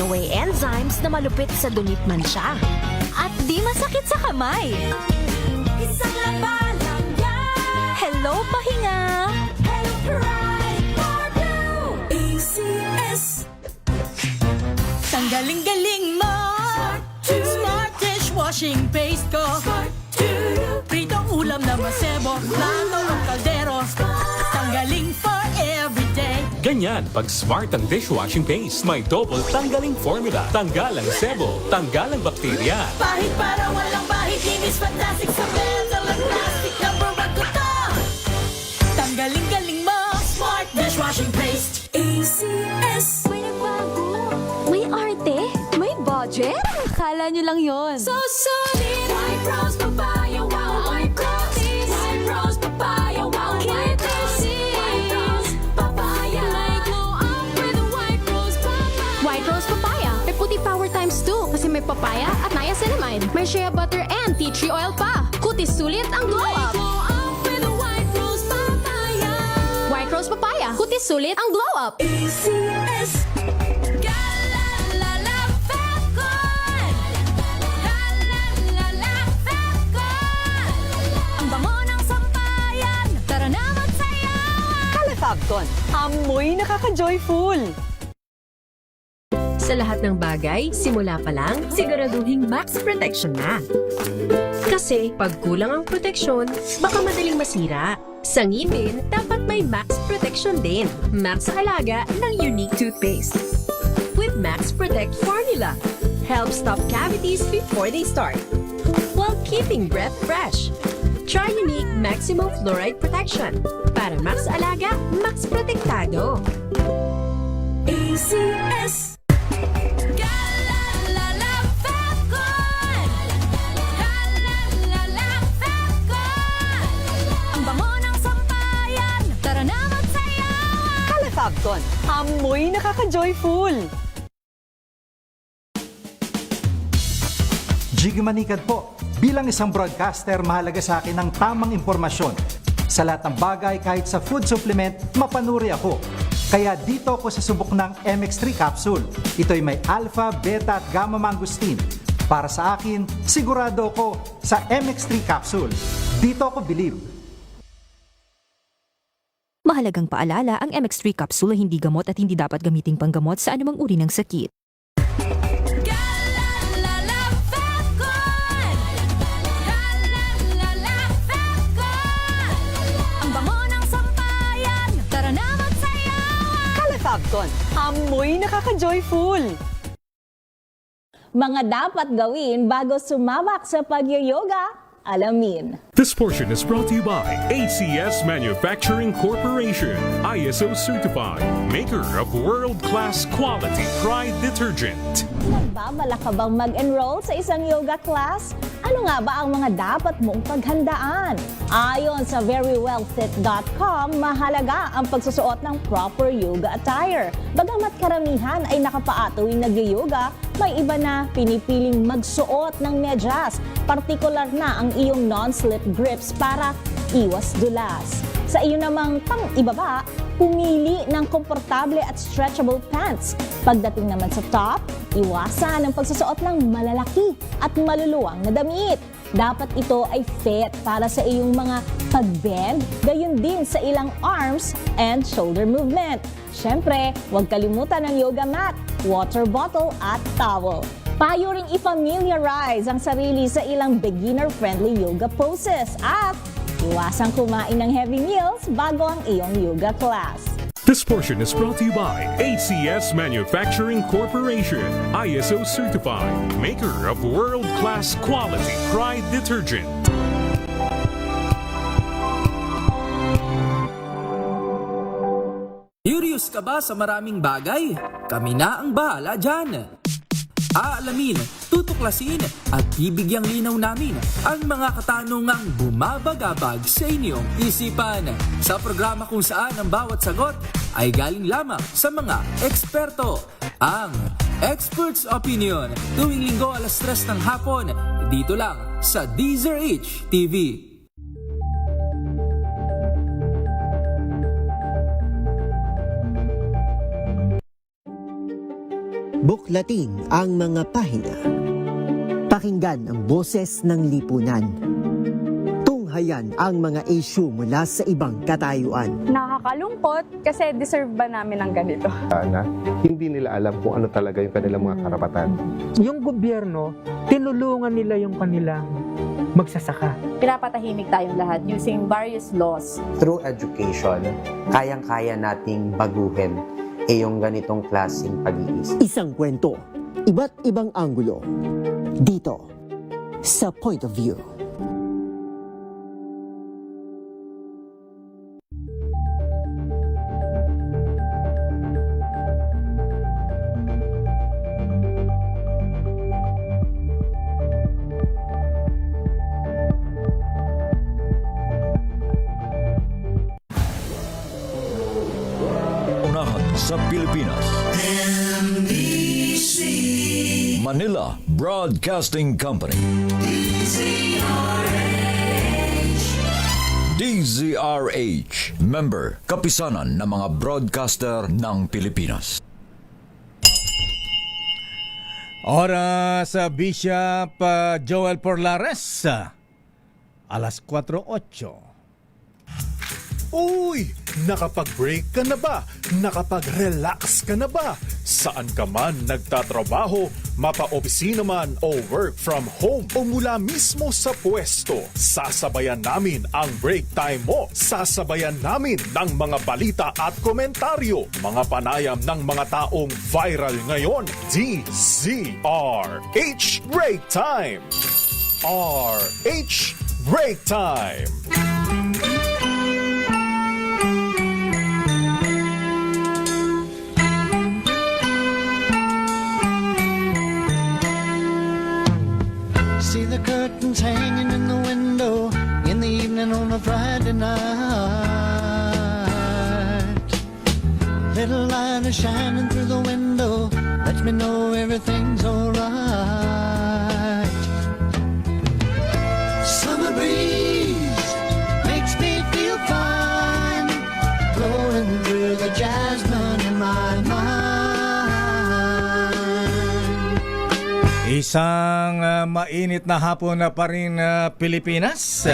away enzymes na malupit sa dunit man siya. At di masakit sa kamay. Isang labalang yan. Hello, pahinga! Hello, pride, Marble. ACS. Tanggaling-galing mo! Smart dishwashing paste ko! Pritong ulam na masebo, plato o kaldero. Tanggaling for everyday. Ganyan pag smart ang dishwashing paste. May double tanggaling formula. Tanggal ang sebo, tanggal ang bakterya. Pahit para walang bahid, linis fantastic sa metal at plastic. Number 1 ko to! Tanggaling-galing mo! Smart dishwashing paste. ACS. May nagbago. May arte. May budget. Akala nyo lang yon. So solid. White rose papaya, wow, white rose. White rose papaya, wow, white rose. White rose papaya. May glow up with white rose papaya. White Rose Papaya. May puti power times 2 kasi may papaya at niacinamide. May shea butter and tea tree oil pa. Kutis sulit ang glow May up. glow up with white rose papaya. White Rose Papaya. Kutis sulit ang glow up. ACS. Galalala Falcon. Galalala Falcon. Ang bango ng sampayan. Tara na magsayawan. Calefabcon, amoy nakaka-joyful. Sa lahat ng bagay, simula pa lang, siguraduhing max protection na. Kasi pag kulang ang proteksyon, baka madaling masira. Sa ngipin, dapat may max protection din. Max sa alaga ng Unique Toothpaste. With Max Protect Formula, help stop cavities before they start, while keeping breath fresh. Try Unique Maximum Fluoride Protection. Para max alaga, max protektado. ACS. Galalala Falcon. Galalala Falcon. Ang bango ng sampayan. Tara na magsayawan. Calefabcon, amoy nakaka-joyful. Jiggy Manikad po. Bilang isang broadcaster, mahalaga sa akin ang tamang impormasyon. Sa lahat ng bagay, kahit sa food supplement, mapanuri ako. Kaya dito ako sa subok ng MX3 capsule. Ito'y may alpha, beta at gamma mangosteen. Para sa akin, sigurado ako sa MX3 capsule. Dito ako believe. Mahalagang paalala, ang MX3 capsule ay hindi gamot at hindi dapat gamiting panggamot sa anumang uri ng sakit. Galalala Falcon. Galalala Falcon. Ang bango ng sampayan. Tara na magsayawan. Calefabcon, amoy nakaka-joyful. Mga dapat gawin bago sumabak sa pag-yoga, alamin. This portion is brought to you by ACS Manufacturing Corporation, ISO certified, maker of world-class quality Pride detergent. Nagbabalak ka bang mag-enroll sa isang yoga class? Ano nga ba ang mga dapat mong paghandaan? Ayon sa verywellfit.com, mahalaga ang pagsusuot ng proper yoga attire. Bagamat karamihan ay nakapaa tuwing nag-yoga, may iba na pinipiling magsuot ng medyas, partikular na ang iyong non-slip grips para iwas dulas. Sa iyo namang pang-ibaba, pumili ng komportable at stretchable pants. Pagdating naman sa top, iwasan ang pagsusuot ng malalaki at maluluwang na damit. Dapat ito ay fit para sa iyong mga pag-bend, gayon din sa ilang arms and shoulder movement. Siyempre, huwag kalimutan ang yoga mat, water bottle at towel. Payo ring i-familiarize ang sarili sa ilang beginner-friendly yoga poses at iwasang kumain ng heavy meals bago ang iyong yoga class. This portion is brought to you by ACS Manufacturing Corporation, ISO certified, maker of world-class quality Pride detergent. Curious ka ba sa maraming bagay? Kami na ang bahala dyan. Aalamin, tutuklasin at bibigyang linaw namin ang mga katanungang bumabagabag sa inyong isipan. Sa programa kung saan ang bawat sagot ay galing lamang sa mga eksperto. Ang Expert's Opinion, tuwing linggo alas 3 ng hapon, dito lang sa DZRH TV. Buklatin ang mga pahina. Pakinggan ang boses ng lipunan. Tunghayan ang mga issue mula sa ibang katayuan. Nakakalungkot kasi deserve ba namin ng ganito? Na hindi nila alam kung ano talaga yung kanilang mga karapatan. Yung gobyerno, tinulungan nila yung kanilang magsasaka. Pinapatahimik tayong lahat using various laws. Through education, kayang-kaya nating baguhin yung ganitong klaseng pag-iisip. Isang kwento, iba't ibang anggulo. Dito, sa Point of View. Sa Pilipinas. Manila Broadcasting Company. DZRH. Member, kapisanan ng mga broadcaster ng Pilipinas. Oras sa Bishop Joel Porlares. Alas 4:08. Uy! Nakapag-break ka na ba? Nakapag-relax ka na ba? Saan ka man nagtatrabaho, mapa-opisina man o work from home o mula mismo sa pwesto, sasabayan namin ang break time mo. Sasabayan namin ng mga balita at komentaryo, mga panayam ng mga taong viral ngayon. DZRH Break Time! RH Break Time! See the curtains hanging in the window in the evening on a Friday night. Little light is shining through the window, lets me know everything's alright. Summer breeze makes me feel fine, blowing through the jasmine in my mind. Isang mainit na hapon na pa rin Pilipinas.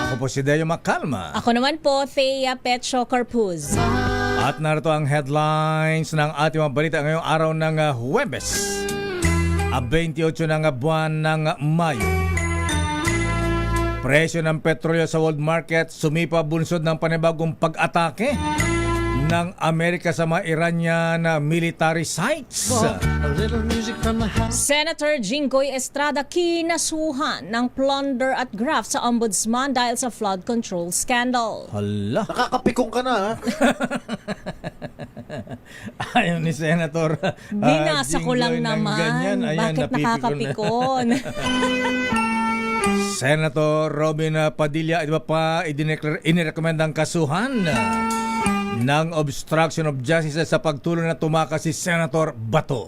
Ako po si Deo Macalma. Ako naman po, Thea Petro Corpuz. At narito ang headlines ng ating mga balita ngayong araw ng Huwebes, 28 ng buwan ng Mayo. Presyo ng petrolyo sa world market sumipa bunsod ng panibagong pag-atake ng Amerika sa mga Iranian military sites. Senator Jinggoy Estrada kinasuhan ng plunder at graft sa ombudsman dahil sa flood control scandal. Hala. Nakakapikong ka na, ha? Ayaw ni Senator Binasa ko lang naman. Ganyan. Ayan, bakit nakakapikon? Senator Robin Padilla, iba pa inirekomendang kasuhan ng obstruction of justice sa pagtulong na tumakas si Senator Bato.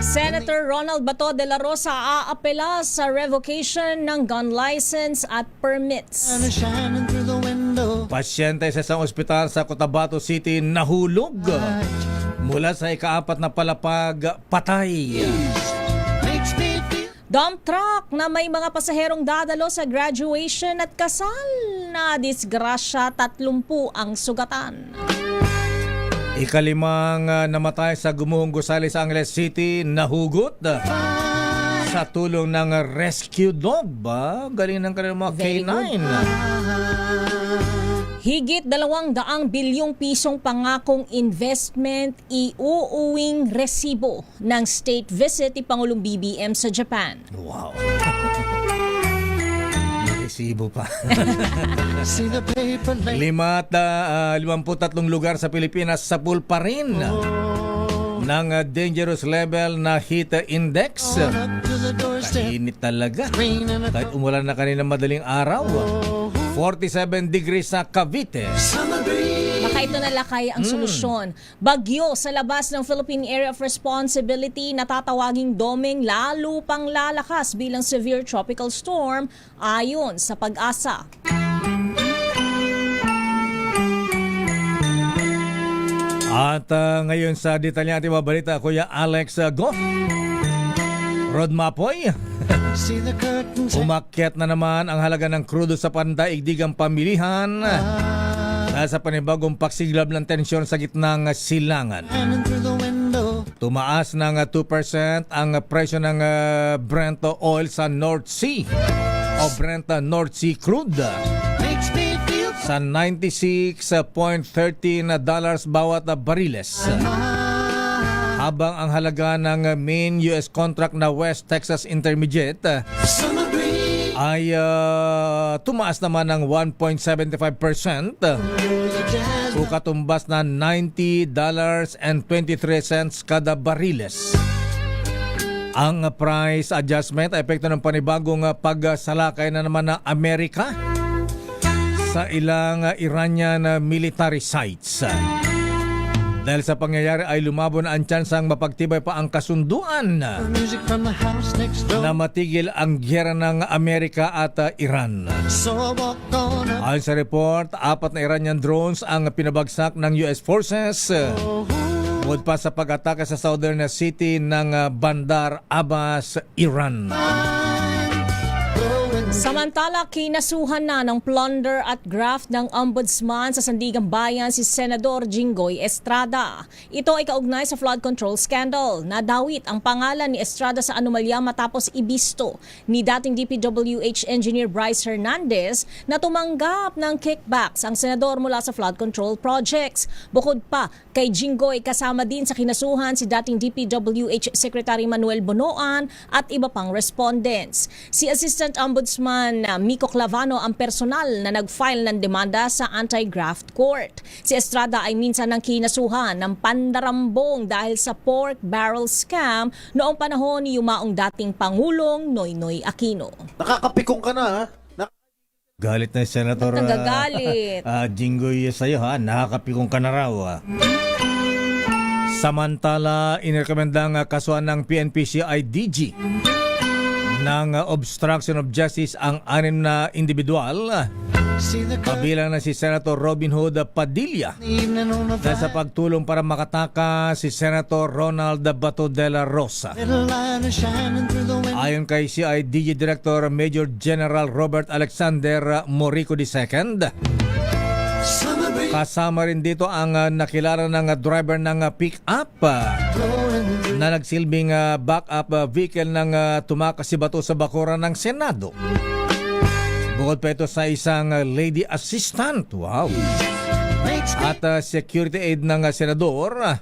Senator Ronald Bato de la Rosa aapela sa revocation ng gun license at permits. Pasyente sa isang ospital sa Cotabato City nahulog mula sa ika-4 na palapag, patay. Dump truck na may mga pasaherong dadalo sa graduation at kasal na disgrasya, 30 ang sugatan. Ikalimang namatay sa gumuhong gusali sa Angeles City, nahugot sa tulong ng rescue dog. Galing ng kanilang mga K9. Higit 200 bilyong pisong pangakong investment iuuwing resibo ng state visit ni Pangulong BBM sa Japan. Wow. Resibo pa. 53 lugar sa Pilipinas sa pool pa rin ng dangerous level na heat index. Kainit talaga. Kahit umulan na kanina madaling araw. 47 degrees sa Cavite. Baka ito na lakay ang solusyon. Bagyo sa labas ng Philippine Area of Responsibility na tatawaging Domeng lalo pang lalakas bilang severe tropical storm ayon sa Pag-asa. At ngayon sa detalye ating mabalita, Kuya Alex Go. Rod Mapoy. Umakyat na naman ang halaga ng krudo sa pandaigdigang pamilihan sa panibagong pagsiglab ng tensyon sa gitnang silangan. Tumaas ng 2% ang presyo ng Brent oil sa North Sea o Brent North Sea crude sa $96.13 bawat bariles. Habang ang halaga ng main US contract na West Texas Intermediate ay tumaas naman ng 1.75% o katumbas na $90.23 kada bariles. Ang price adjustment ay epekto ng panibagong pagsalakay na naman ng Amerika sa ilang Iranian military sites. Dahil sa pangyayari ay lumabo na ang tsansang mapagtibay pa ang kasunduan na matigil ang giyera ng Amerika at Iran. Ayon sa report, 4 na Iranian drones ang pinabagsak ng US forces bukod pa sa pag-atake sa southern city ng Bandar Abbas, Iran. Samantala, kinasuhan na ng plunder at graft ng ombudsman sa Sandigang Bayan si Senador Jinggoy Estrada. Ito ay kaugnay sa flood control scandal. Nadawit ang pangalan ni Estrada sa anomalya matapos ibisto ni dating DPWH Engineer Bryce Hernandez na tumanggap ng kickbacks ang senador mula sa flood control projects. Bukod pa, kay Jinggoy kasama din sa kinasuhan si dating DPWH Secretary Manuel Bonoan at iba pang respondents. Si Assistant Ombudsman Miko Clavano ang personal na nag-file ng demanda sa anti-graft court. Si Estrada ay minsan nang kinasuhan ng pandarambong dahil sa pork barrel scam noong panahon ni yumaong dating Pangulong Noynoy Aquino. Nakakapikong ka na, ha? Galit na Senator Nagagalit. Jinggoy sa'yo, ha? Nakakapikong ka na raw. Samantala, inirekomendang kasuhan ng PNP-CIDG ng obstruction of justice ang 6 na individual kabilang na si Senator Robin Hood Padilla dahil sa pagtulong para makataka si Senator Ronald Bato de la Rosa. Ayon kay CIDG Director Major General Robert Alexander Morico II, kasama rin dito ang nakilala ng driver ng pick-up na nagsilbing backup vehicle ng tumakas si Bato sa bakuran ng Senado. Bukod pa ito sa isang lady assistant, wow, at security aid ng senador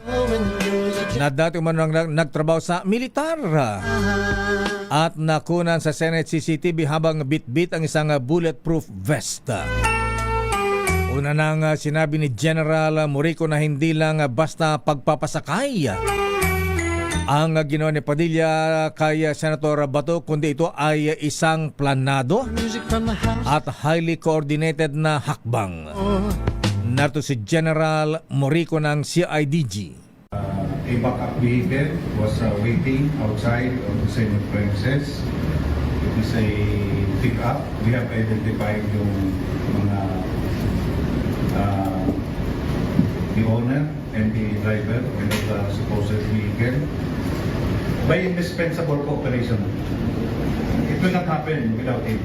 na dati man nagtrabaho sa militar at nakunan sa Senate CCTV habang bit-bit ang isang bulletproof vest. Una nang sinabi ni General Morico na hindi lang basta pagpapasakay ang ginawa ni Padilla kay Senator Bato, kundi ito ay isang planado at highly coordinated na hakbang. Narito si General Morico ng CIDG. A backup vehicle was waiting outside of the Senate premises. It is a pick-up. We have identified yung mga the owner and the driver of the supposed vehicle by indispensable cooperation. It will not happen without it.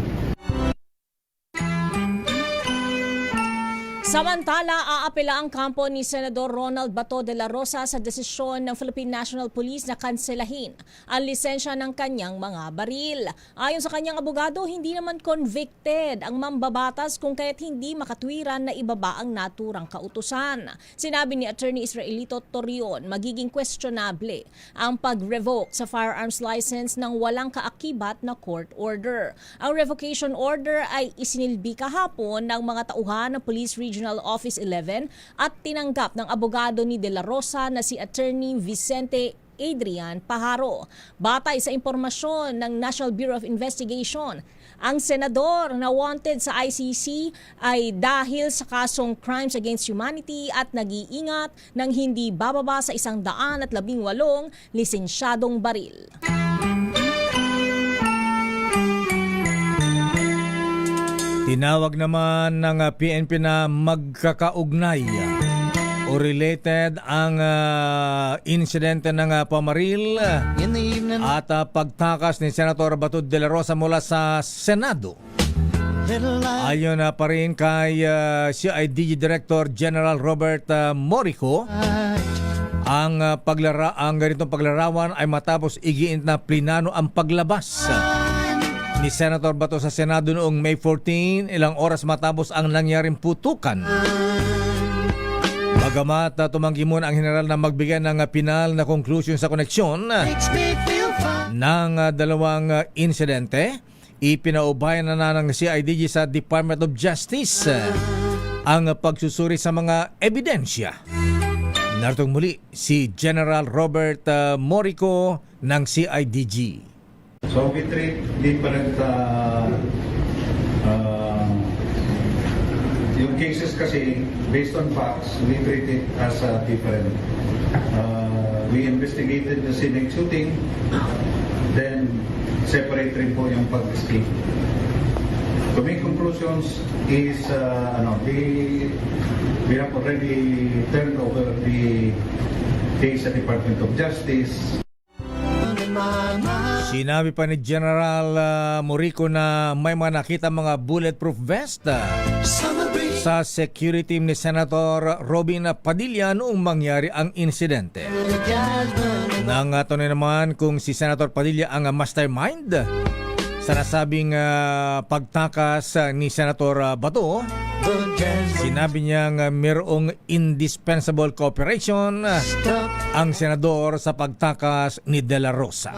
Samantala, aapela ang kampo ni Senador Ronald Bato de la Rosa sa desisyon ng Philippine National Police na kanselahin ang lisensya ng kanyang mga baril. Ayon sa kanyang abogado, hindi naman convicted ang mambabatas kung kaya't hindi makatwiran na ibaba ang naturang kautusan. Sinabi ni Attorney Israelito Torion, magiging questionable ang pag-revoke sa firearms license ng walang kaakibat na court order. Ang revocation order ay isinilbi kahapon ng mga tauhan ng Police Regional Office 11 at tinanggap ng abogado ni De La Rosa na si Attorney Vicente Adrian Pajaro. Batay sa impormasyon ng National Bureau of Investigation, ang senador na wanted sa ICC ay dahil sa kasong crimes against humanity at nag-iingat ng hindi bababa sa 118 lisensyadong baril. Tinawag naman ng PNP na magkakaugnay o related ang insidente ng pamaril at pagtakas ni Senator Bato de la Rosa mula sa Senado. Ayon pa rin kay CIDG Director General Robert Morico, ang ganitong paglarawan ay matapos igiit na plinano ang paglabas ni Senator Bato sa Senado noong May 14, ilang oras matapos ang nangyaring putukan. Bagamat tumanggi muna ang general na magbigay ng pinal na conclusion sa koneksyon ng dalawang insidente, ipinaubayan na ng CIDG sa Department of Justice ang pagsusuri sa mga ebidensya. Nartong muli si General Robert Morico ng CIDG. So we treat different yung cases kasi based on facts, we treat it as different. We investigated the scenic shooting, then separate rin po yung pag-escape. To make conclusions is we have already turned over the case sa Department of Justice. Sinabi pa ni General Morico na may mga nakita mga bulletproof vest sa security team ni Senator Robin Padilla noong mangyari ang insidente. Nangatunay naman kung si Senator Padilla ang mastermind sa nasabing pagtakas ni Senator Bato. Sinabi niyang mayroong indispensable cooperation ang senador sa pagtakas ni De La Rosa.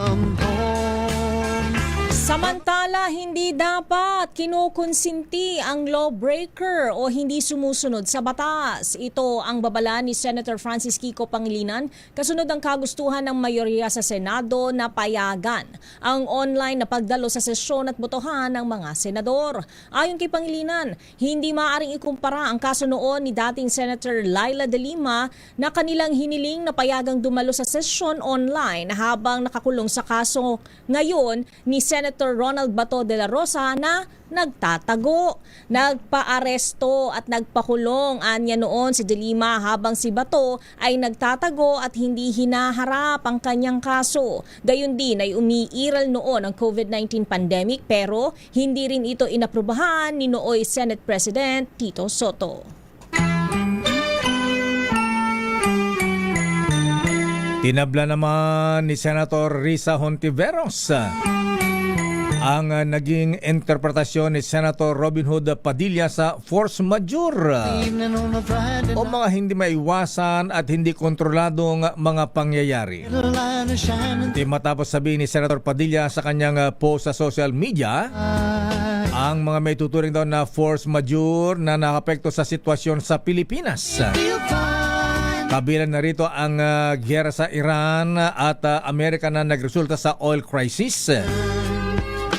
Samantala, hindi dapat kinukonsinti ang lawbreaker o hindi sumusunod sa batas. Ito ang babala ni Senator Francis Kiko Pangilinan kasunod ang kagustuhan ng mayorya sa Senado na payagan ang online na pagdalo sa sesyon at botohan ng mga senador. Ayon kay Pangilinan, hindi maaaring ikumpara ang kaso noon ni dating Senator Laila De Lima na kanilang hiniling na payagang dumalo sa sesyon online habang nakakulong sa kaso ngayon ni Senator Ronald Bato de la Rosa na nagtatago. Nagpaaresto at nagpakulong anya noon si De Lima habang si Bato ay nagtatago at hindi hinaharap ang kanyang kaso. Gayun din ay umiiral noon ang COVID-19 pandemic pero hindi rin ito inaprubahan ni nooy Senate President Tito Soto. Tinabla naman ni Senator Risa Hontiveros ang naging interpretasyon ni Senator Robin Hood Padilla sa force majeure o mga hindi maiwasan at hindi kontroladong mga pangyayari. Di matapos sabihin ni Senator Padilla sa kanyang post sa social media, ang mga may tuturing daw na force majeure na nakapekto sa sitwasyon sa Pilipinas. Kabilang na rito ang giyera sa Iran at Amerika na nagresulta sa oil crisis,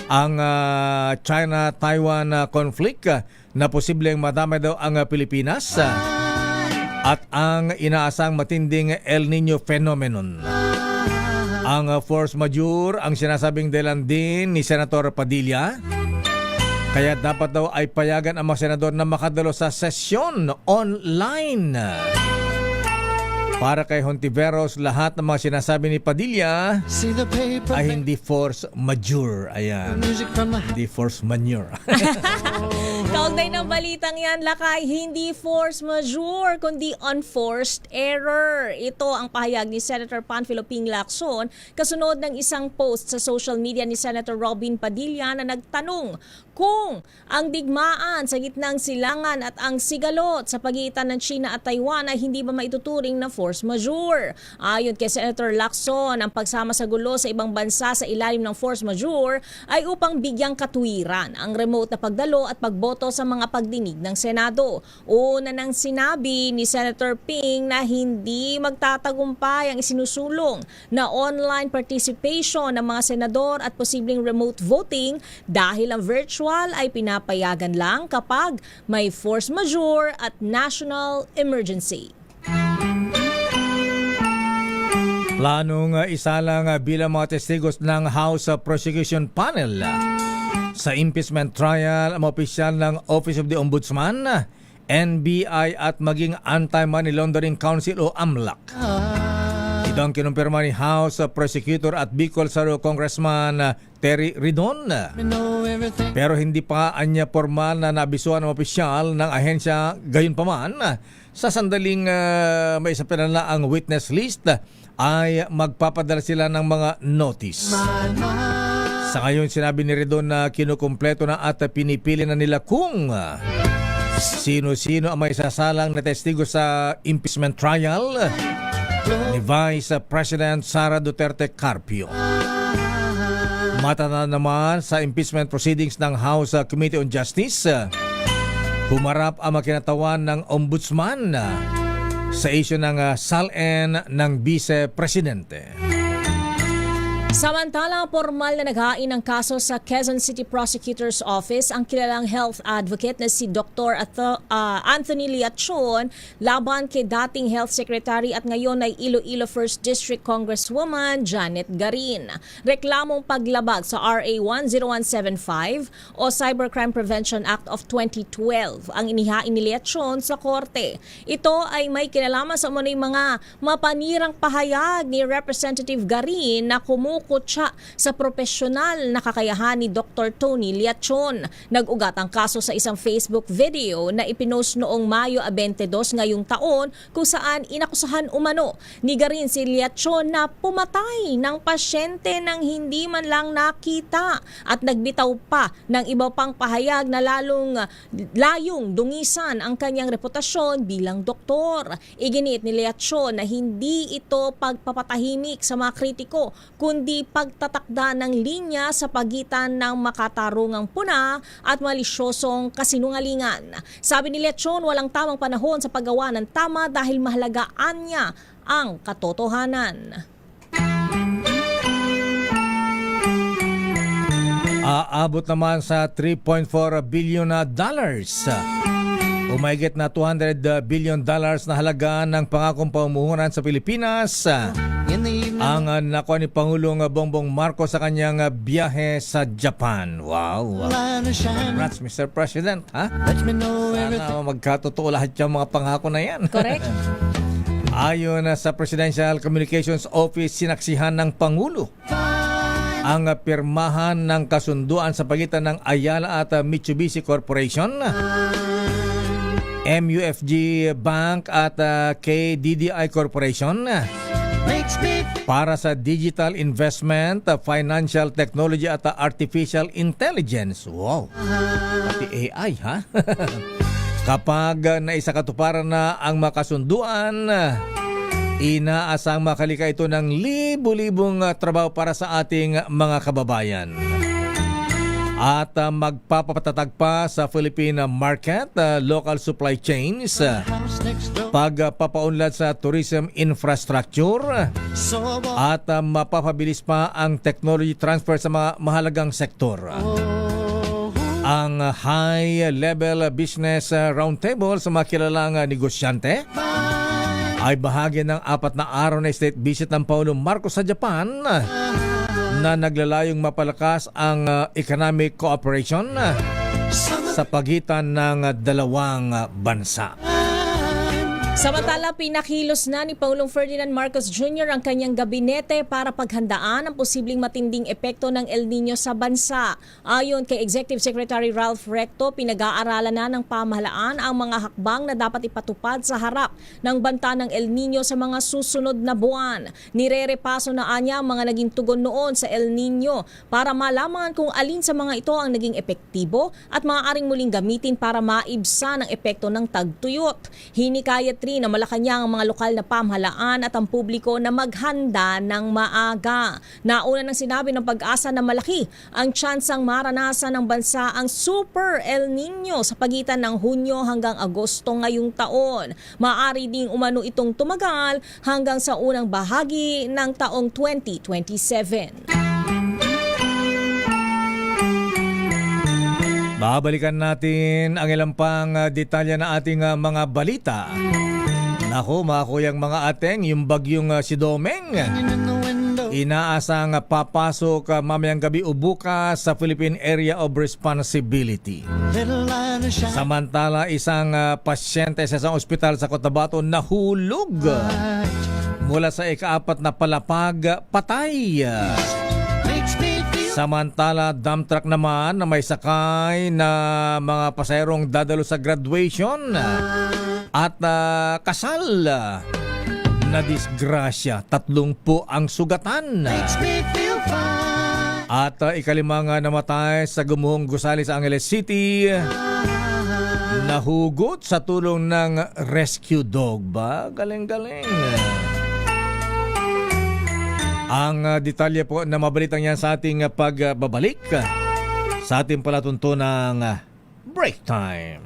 ang China-Taiwan conflict na posibleng madamay daw ang Pilipinas, at ang inaasang matinding El Nino phenomenon. Ang force majeure ang sinasabing dahilan din ni Senator Padilla, kaya dapat daw ay payagan ang mga senador na makadalo sa sesyon online. Para kay Hontiveros, lahat ng mga sinasabi ni Padilla ay hindi force majeure. Ayan. Hindi force majeure. Kaugnay ng balitang yan, Lakay, hindi force majeure, kundi unforced error. Ito ang pahayag ni Senator Panfilo Ping Lacson kasunod ng isang post sa social media ni Senator Robin Padilla na nagtanong kung ang digmaan sa gitnang silangan at ang sigalot sa pagitan ng China at Taiwan ay hindi ba maituturing na force majeure. Ayon kay Senator Lacson, ang pagsama sa gulo sa ibang bansa sa ilalim ng force majeure ay upang bigyang katuwiran ang remote na pagdalo at pagboto sa mga pagdinig ng Senado. Una nang sinabi ni Senator Ping na hindi magtatagumpay ang isinusulong na online participation ng mga senador at posibleng remote voting dahil ang virtual ay pinapayagan lang kapag may force majeure at national emergency. Planong isalang bilang mga testigos ng House Prosecution Panel sa impeachment trial ang opisyal ng Office of the Ombudsman, NBI at maging Anti-Money Laundering Council o AMLAC. Ito ang kinumpirma ni House Prosecutor at Bicol Saro Congressman Terry Ridon. Pero hindi pa anya formal na nabisuan ng opisyal ng ahensya. Gayunpaman, sa sandaling may isa pinala ang witness list, ay magpapadala sila ng mga notice. Sa ngayon, sinabi ni Ridon na kinukumpleto na at pinipili na nila kung sino-sino ang may sasalang na testigo sa impeachment trial ni Vice President Sara Duterte Carpio. Matana naman sa impeachment proceedings ng House Committee on Justice, humarap ang makinatawan ng Ombudsman sa issue ng SALN ng Vice Presidente. Samantala, formal na naghain ng kaso sa Quezon City Prosecutor's Office ang kilalang health advocate na si Dr. Anthony Liachon laban kay dating Health Secretary at ngayon ay Iloilo 1st District Congresswoman Janet Garin. Reklamong paglabag sa RA 10175 o Cybercrime Prevention Act of 2012 ang inihain ni Liachon sa korte. Ito ay may kinalaman sa umano'y mga mapanirang pahayag ni Representative Garin na kumukutsa sa profesional na kakayahan ni Dr. Tony Liachon. Nag-ugat ang kaso sa isang Facebook video na ipinost noong Mayo 22 ngayong taon kung saan inakusahan umano ni Garin si Liachon na pumatay ng pasyente nang hindi man lang nakita at nagbitaw pa ng iba pang pahayag na layong dungisan ang kanyang reputasyon bilang doktor. Iginiit ni Liachon na hindi ito pagpapatahimik sa mga kritiko kundi pagtatakda ng linya sa pagitan ng makatarungang puna at malisyosong kasinungalingan. Sabi ni Liachon, walang tamang panahon sa paggawa ng tama dahil mahalagaan niya ang katotohanan. Aabot naman sa $3.4 billion. Umahigit na $200 billion na halaga ng pangakong pamumuhunan sa Pilipinas ang nakuha ni Pangulong Bongbong Marcos sa kanyang biyahe sa Japan. Wow! Congrats, Mr. President. Ha? Sana magkatotoo lahat yung mga pangako na yan. Correct. Ayon sa Presidential Communications Office, sinaksihan ng Pangulo ang pirmahan ng kasunduan sa pagitan ng Ayala at Mitsubishi Corporation, MUFG Bank at KDDI Corporation para sa digital investment, financial technology at artificial intelligence. Wow! Pati AI, ha? Kapag naisakatuparan na ang makasunduan, inaasang makalika ito ng libu-libong trabaho para sa ating mga kababayan. At magpapatatag pa sa Philippine market, local supply chains, pagpapaunlad sa tourism infrastructure, at mapapabilis pa ang technology transfer sa mga mahalagang sektor. Ang high-level business roundtable sa mga kilalang negosyante ay bahagi ng 4 na araw na state visit ng Pangulong Marcos sa Japan na naglalayong mapalakas ang economic cooperation sa pagitan ng dalawang bansa. Samantala, pinakilos na ni Pangulong Ferdinand Marcos Jr. ang kanyang gabinete para paghandaan ang posibleng matinding epekto ng El Nino sa bansa. Ayon kay Executive Secretary Ralph Recto, pinag-aaralan na ng pamahalaan ang mga hakbang na dapat ipatupad sa harap ng banta ng El Nino sa mga susunod na buwan. Nirerepaso na anya ang mga naging tugon noon sa El Nino para malaman kung alin sa mga ito ang naging epektibo at maaaring muling gamitin para maibsan ang epekto ng tagtuyot. Hinikayat na Malacanang ang mga lokal na pamahalaan at ang publiko na maghanda ng maaga. Nauna nang sinabi ng Pag-asa na malaki ang tsansang maranasan ng bansa ang Super El Nino sa pagitan ng Hunyo hanggang Agosto ngayong taon. Maaari ding umano itong tumagal hanggang sa unang bahagi ng taong 2027. Babalikan natin ang ilang pang detalye na ating mga balita Naku, mga kuyang mga ateng, yung bagyong si Domeng, inaasang papasok mamayang gabi o bukas sa Philippine Area of Responsibility. Samantala, isang pasyente sa isang ospital sa Cotabato nahulog mula sa ika-4 na palapag, patay. Samantala, dump truck naman na may sakay na mga pasahero dadalo sa graduation at kasal na disgrasya. 30 ang sugatan. At ikalimang namatay sa gumuhong gusali sa Angeles City. Nahugot sa tulong ng rescue dog ba? Galing-galing. Ang detalye po na mabalitang yan sa ating pagbabalik sa ating palatuntunang Break Time.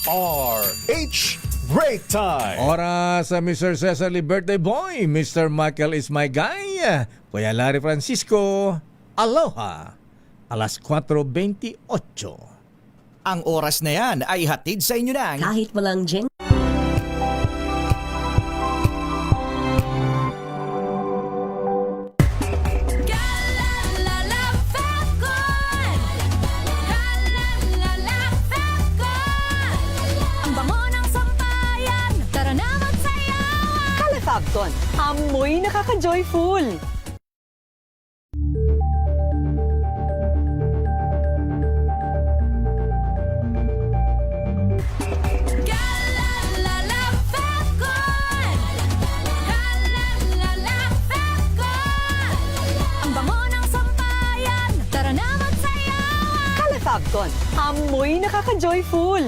RH Break Time! Oras sa Mr. Cesar Lee Birthday Boy, Mr. Michael is my guy, Kuya Larry Francisco, aloha, alas 4:28. Ang oras na yan ay hatid sa inyo ng kahit walang Jen. Fabcon, amoy nakaka-joyful. Ang bango ng sampayan, tara na magsayawan. Kala Fabcon, amoy nakaka-joyful.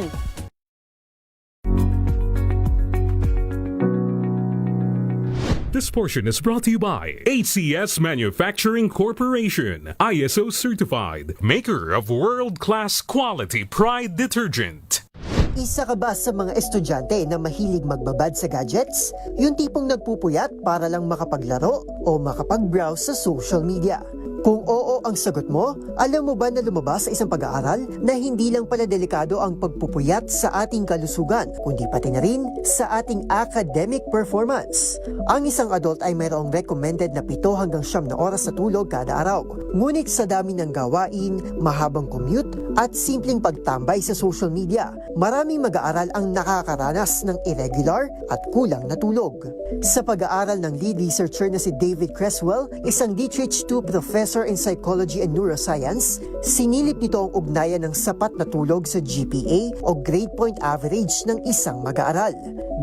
This portion is brought to you by ACS Manufacturing Corporation, ISO certified, maker of world-class quality Pride detergent. Isa ka ba sa mga estudyante na mahilig magbabad sa gadgets? Yung tipong nagpupuyat para lang makapaglaro o makapag-browse sa social media? Kung oo ang sagot mo, alam mo ba na lumabas sa isang pag-aaral na hindi lang pala delikado ang pagpupuyat sa ating kalusugan, kundi pati na rin sa ating academic performance. Ang isang adult ay mayroong recommended na 7 hanggang 9 na oras na tulog kada araw. Ngunit sa dami ng gawain, mahabang commute at simpleng pagtambay sa social media, maraming mag-aaral ang nakakaranas ng irregular at kulang na tulog. Sa pag-aaral ng lead researcher na si David Creswell, isang DTH2 professor in Psychology and Neuroscience, sinilip nito ang ugnayan ng sapat na tulog sa GPA o grade point average ng isang mag-aaral.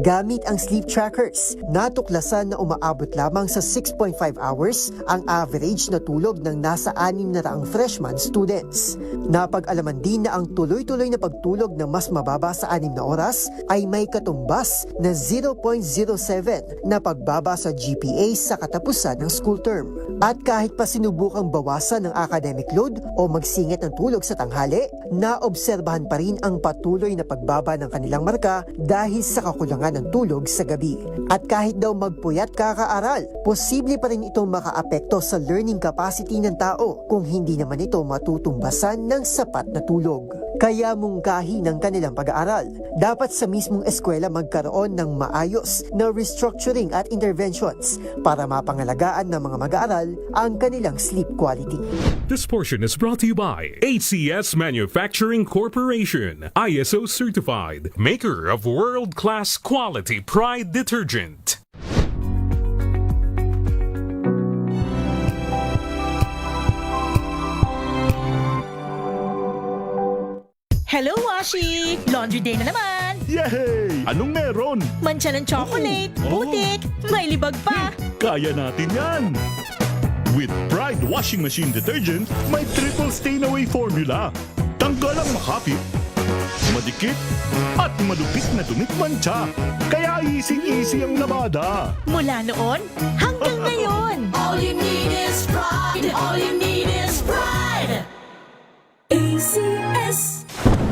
Gamit ang sleep trackers, natuklasan na umaabot lamang sa 6.5 hours ang average na tulog ng nasa 600 freshman students. Napag-alaman din na ang tuloy-tuloy na pagtulog na mas mababa sa 6 na oras ay may katumbas na 0.07 na pagbaba sa GPA sa katapusan ng school term. At kahit pa sinubukang bawasan ng academic load o magsingit ng tulog sa tanghali, naobserbahan pa rin ang patuloy na pagbaba ng kanilang marka dahil sa kakulangan ng tulog sa gabi. At kahit daw magpuyat kakaaral, posible pa rin itong makaapekto sa learning capacity ng tao kung hindi naman ito matutumbasan ng sapat na tulog. Kaya mungkahi ng kanilang pag-aaral, dapat sa mismong eskwela magkaroon ng maayos na restructuring at interventions para mapangalagaan ng mga mag-aaral ang kanilang sleep quality. This portion is brought to you by ACS Manufacturing Corporation, ISO certified, maker of world-class quality Pride detergent. Hello, Washi! Laundry day na naman! Yay! Anong meron? Mancha ng chocolate, putik, may libag pa! Kaya natin yan! With Pride Washing Machine Detergent, may triple stain-away formula. Tanggal ang makapit, madikit, at malupit na dumit mancha. Kaya easy-easy ang labada. Mula noon hanggang ngayon! All you need is pride. All you need is pride. ACS.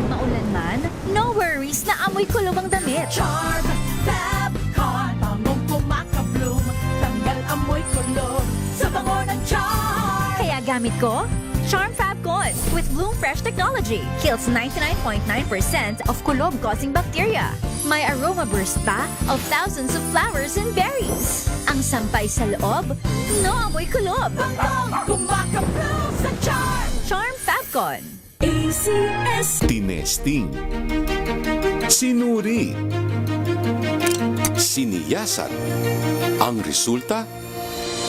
Maulan man, no worries na amoy kulog ang damit. Charm, Fabcon, bangong kumakabloom, tanggal amoy kulog sa bango ng Charm. Kaya gamit ko, Charm Fabcon with Bloom Fresh Technology. Kills 99.9% of kulog-causing bacteria. May aroma burst pa of thousands of flowers and berries. Ang sampay sa loob, no amoy kulob. Kumakaplaw sa charm. Charm Fabcon. ACS. Tinesting, sinuri, siniyasan. Ang resulta?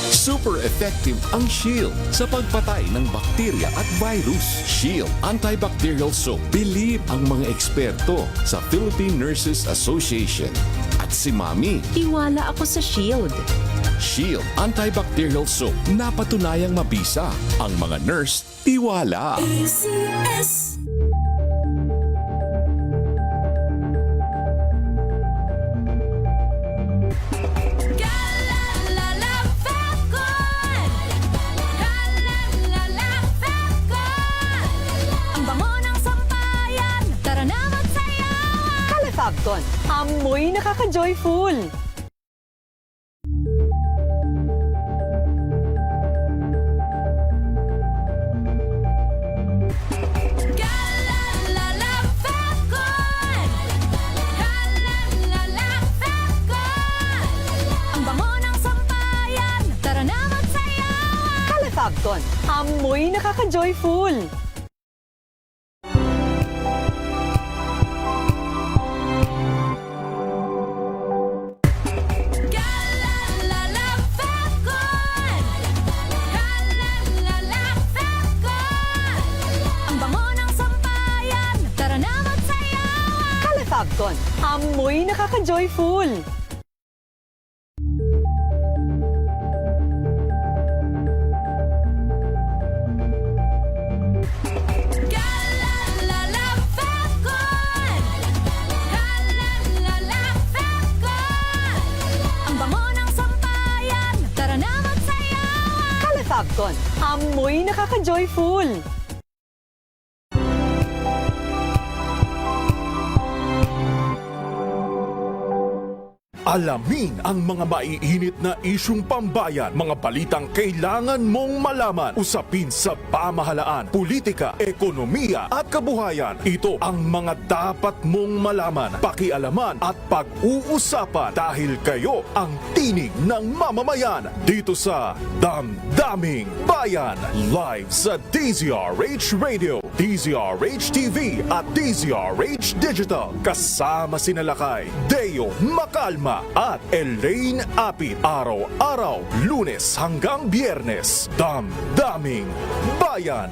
Super effective ang Shield sa pagpatay ng bakterya at virus. Shield Antibacterial Soap. Believe ang mga eksperto sa Philippine Nurses Association. At si Mami. Tiwala ako sa Shield. Shield Antibacterial Soap. Napatunayang mabisa. Ang mga nurse, tiwala. ACS. Fabcon, amoy nakaka-joyful. Ang bango ng sampayan. Tara na magsayawan. Kala Fabcon, amoy nakaka-joyful. Fabcon, amoy nakaka-joyful. Ang bango ng sampayan. Tara na magsayawan. Kala Fabcon, amoy nakaka-joyful. Alamin ang mga maiinit na isyung pambayan, mga balitang kailangan mong malaman, usapin sa pamahalaan, politika, ekonomiya at kabuhayan. Ito ang mga dapat mong malaman, pakialaman at pag-uusapan dahil kayo ang tinig ng mamamayan dito sa Damdaming Bayan. Live sa DZRH Radio, DZRH TV at DZRH Digital. Kasama sinalakay Deo Macalma at Elaine Apit. Araw-araw, Lunes hanggang Biyernes. Damdaming Bayan.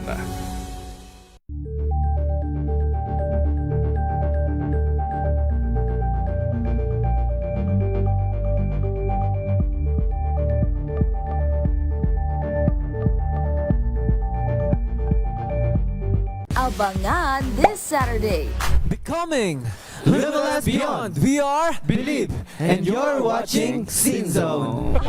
Abangan this Saturday. Becoming Live Life Beyond VR, Believe, and you're watching Scene Zone.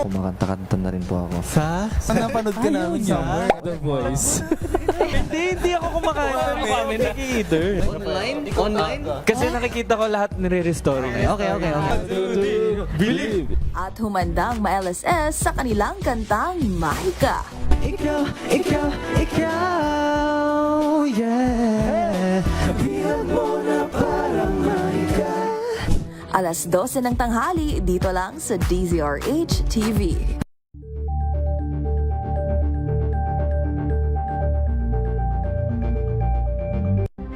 Kumakanta-kanta na rin po ako. Sa? Napanood ka namin somewhere, The Voice. Hindi ako kumakain ng ramen. Nakikita. Online? Kasi nakikita ko lahat nire-restore niya. Okay. Believe. At humandang ma-LSS sa kanilang kantang Mahika. Ikaw, yeah. Bihag mo na parang mahika. Alas 12 ng tanghali, dito lang sa DZRH TV.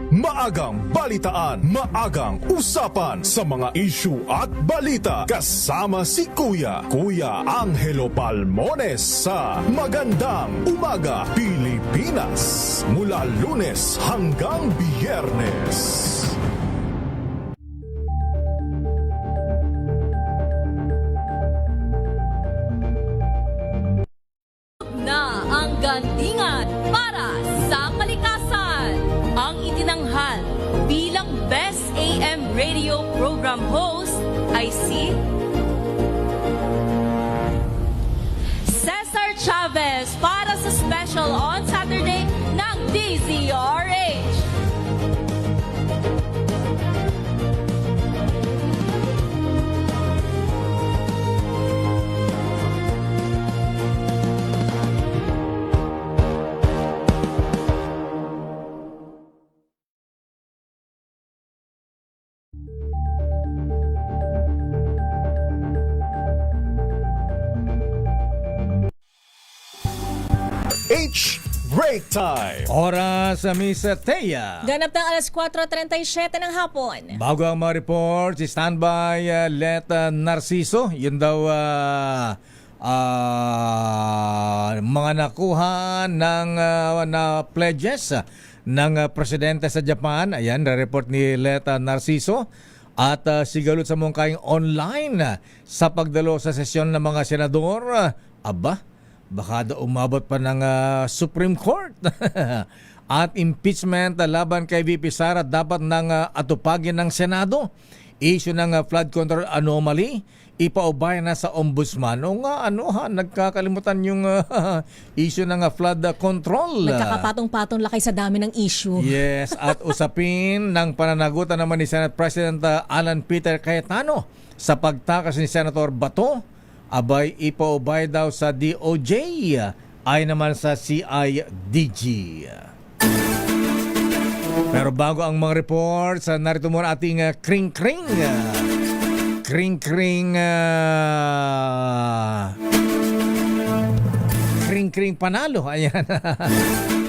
Maagang balitaan, maagang usapan sa mga issue at balita. Kasama si Kuya Angelo Palmones sa Magandang Umaga Pilipinas. Mula Lunes hanggang Biyernes. Na ang gantingan para sa kalikasan. Ang itinanghal bilang Best AM Radio Program Host ay si Cesar Chavez para sa special on Saturday ng DZRH. DZRH Break Time. Oras sa Miss Thea. Ganap ng alas 4:37 ng hapon. Bago ang mga report, si standby Leta Narciso. Yun daw mga nakuha ng na pledges ng presidente sa Japan. Ayan, report ni Leta Narciso. At sigalot sa mungkayang online sa pagdalo sa sesyon ng mga senador. Aba, baka daw umabot pa ng Supreme Court. At impeachment laban kay VP Sara dapat nang atupagin ng Senado. Issue ng flood control anomaly, ipaubay na sa ombudsman. O nga, nagkakalimutan yung issue ng flood control. Nagkakapatong-patong lakay sa dami ng issue. Yes, at usapin ng pananagutan naman ni Senate President Alan Peter Cayetano sa pagtakas ni Senator Bato, abay ipaubay daw sa DOJ, ay naman sa CIDG. Pero bago ang mga reports, narito muna ating kring-kring. Kring-kring kring-kring panalo. Ayan.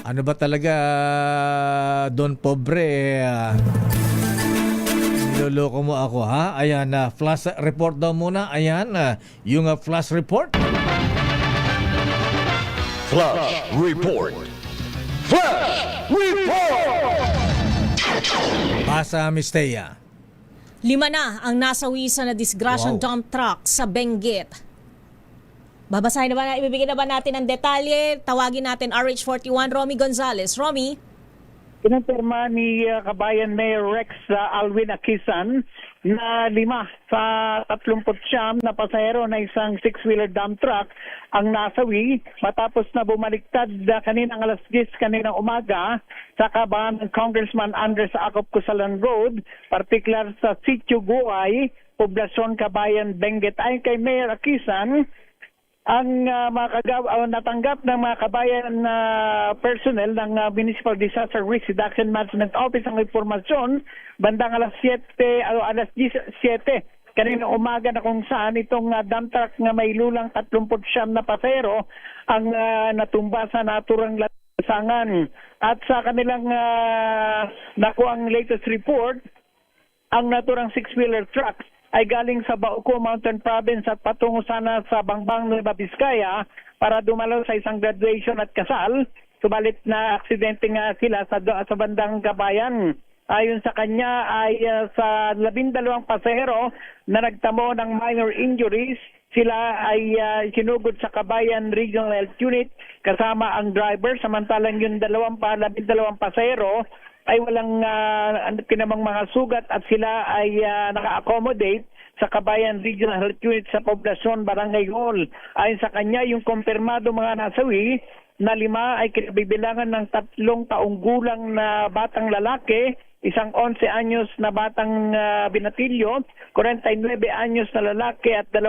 Ano ba talaga, Don Pobre? Niloloko mo ako, ha? Ayan, flash report daw muna. Ayan, yung flash report. Flash Report. Flash Report! Basa, Miss Thea. 5 na ang nasawi sa nadisgrasyang dump truck sa Benguet. Babasahin na ba, ibibigay na ba natin ang detalye? Tawagin natin RH41 Romy Gonzales. Romy? Kinumpirma ni Kabayan Mayor Rex Alvin Akisan na 5 sa 39 na pasahero na isang 6-wheeler dump truck ang nasawi matapos na bumaliktad kaninang alas 10 kaninang umaga sa kaban ng Congressman Andres Acop Cusalan Road, partikular sa Sitio Guay, Poblasyon Kabayan, Benguet. Ayon kay Mayor Akisan, ang natanggap ng mga kabayan na personnel ng Municipal Disaster Risk Reduction Management Office ang informasyon bandang alas 17 kanina umaga na kung saan itong dump truck na may lulang 39 na pasahero ang natumba sa naturang lansangan. At sa kanilang nakuang latest report, ang naturang 6-wheeler truck ay galing sa Bauco Mountain Province at patungo sana sa Bangbang, Nueva Vizcaya para dumalo sa isang graduation at kasal. Subalit na aksidente nga sila sa bandang Kabayan. Ayon sa kanya ay sa 12 pasahero na nagtamo ng minor injuries, sila ay sinugod sa Kabayan Regional Health Unit kasama ang driver, samantalang yung 12 pasahero ay walang pinamang mga sugat at sila ay naka-accommodate sa Kabayan Regional Health Unit sa Poblasyon, Barangay Hall. Ayon sa kanya, yung kumpirmado mga nasawi na 5 ay kinabibilangan ng 3 taong gulang na batang lalaki, isang 11 anyos na batang binatilyo, 49 anyos na lalaki at 2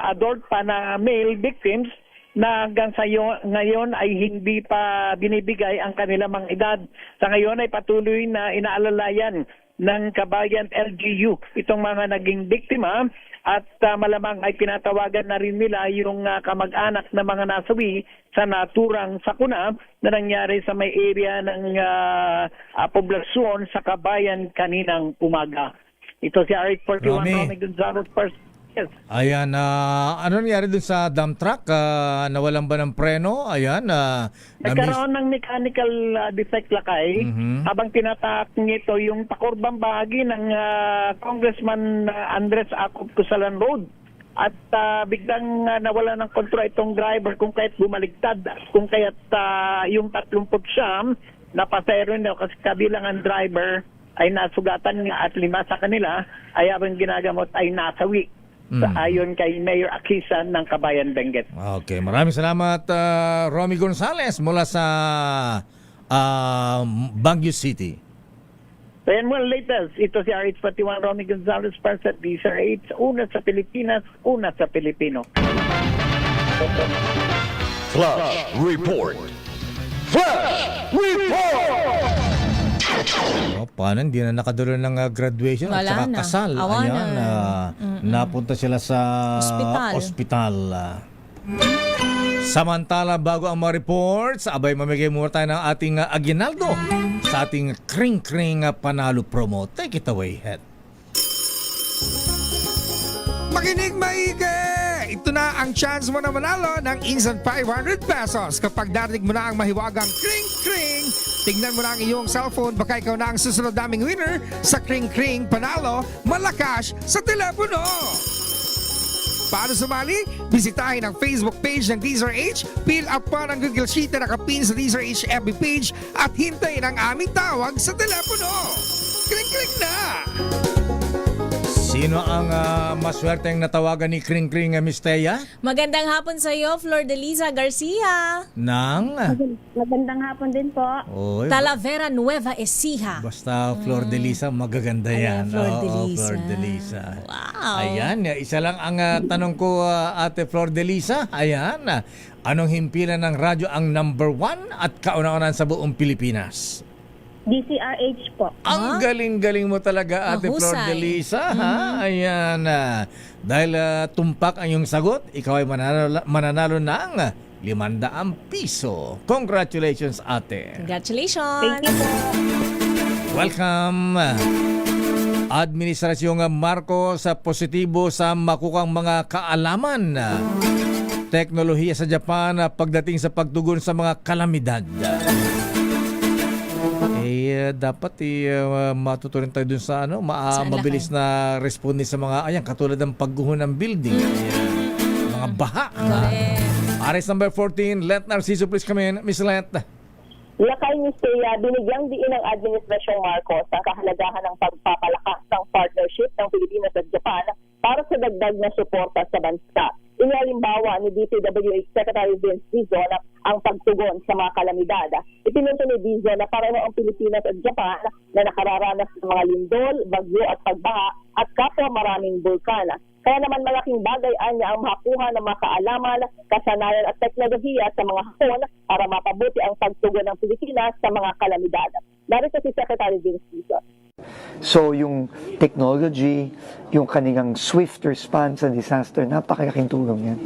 adult pa na male victims na hanggang sa ngayon ay hindi pa binibigay ang kanilang mga edad. Sa ngayon ay patuloy na inaalalayan ng Kabayan LGU itong mga naging biktima at malamang ay pinatawagan na rin nila yung kamag-anak na mga nasawi sa naturang sakuna na nangyari sa may area ng poblasyon sa Kabayan kaninang umaga. Ito si RH41 Romy Gonzales, first. Yes. Ayan, ano nangyari dun sa dump truck? Nawalan ba ng preno? Ayan. Nagkaroon ng mechanical defect lakay habang tinatak nito yung pakurbang bahagi ng Congressman Andres Acop Cusalan Road. At biglang nawala ng kontrol itong driver kung kaya't bumaligtad. Kung kaya't yung 39 na pasahero nito kasi kabilang ang driver ay nasugatan nga at 5 sa kanila ay habang ginagamot ay nasawi. Ayon kay Mayor Akisan ng Kabayan Benguet. Okay, maraming salamat Romy Gonzales mula sa Baguio City. So yan muna latest. Ito si RH41 Romy Gonzales para sa DZRH, una sa Pilipinas, una sa Pilipino. Flash Report. Flash Report! Paano? Hindi na nakadulo ng graduation at saka kasal. Ayan, napunta sila sa ospital. Samantala, bago ang mga reports, abay mamigay muna tayo ng ating aginaldo sa ating Kring-Kring Panalo promo. Take it away, Head. Makinig maigi! Ito na ang chance mo na manalo ng instant 500 pesos kapag darinig mo na ang mahiwagang Kring-Kring. Tignan mo na ang iyong cellphone, baka ikaw na ang susunod naming winner sa Kring-Kring Panalo Malakas sa telepono. Paano sumali? Bisitahin ang Facebook page ng DZRH, fill up pa ng Google Sheet na nakapin sa DZRH FB page at hintayin ang aming tawag sa telepono. Kring-kring na! Sino ang maswerteng natawagan ni Kring-Kring Miss Thea? Magandang hapon sa iyo, Flor de Liza Garcia. Nang? Magandang hapon din po. Oy, Talavera Nueva Ecija. basta Flor de Liza, magaganda yan. Flor de Oo, Liza. Flor de Liza. Wow. Ayan, isa lang ang tanong ko, Ate Flor de Liza. Ayan, anong himpilan ng radyo ang number 1 at kauna-unahan sa buong Pilipinas? DZRH po. Ang galing-galing mo talaga, Ate Flor de Liza. Ha? Ayan. Dahil tumpak ang iyong sagot, ikaw ay mananalo ng 500 piso. Congratulations, ate. Congratulations. Thank you po. Welcome. Administrasyong Marcos sa positibo sa makukang mga kaalaman. Teknolohiya sa Japan pagdating sa pagtugon sa mga kalamidad. Dapat matutunan tayo dun sa mabilis na responde sa mga katulad ng pagguho ng building, mga baha. Aris number 14, Let Narciso, please come in. Miss Let. Lakay ni Thea, binigyang diin ng Administrasyong Marcos ang kahalagahan ng pagpapalakas ng partnership ng Pilipinas at Japan para sa dagdag na suporta sa bansa. Inihalimbawa ni DPWH Secretary Vince Dizon ang pagtugon sa mga kalamidad. Ipinunto ni Dizon na pareho ang Pilipinas at Japan na nakararanas ng mga lindol, bagyo at pagbaha at kapwa maraming bulkan. Kaya naman malaking bagay anya ang makakuha ng mga kaalaman, kasanayan at teknolohiya sa mga Hapon para mapabuti ang pagtugon ng Pilipinas sa mga kalamidad. Narito si Secretary Vince Dizon. So yung technology, yung kanilang swift response sa disaster, napakalaking tulong yan.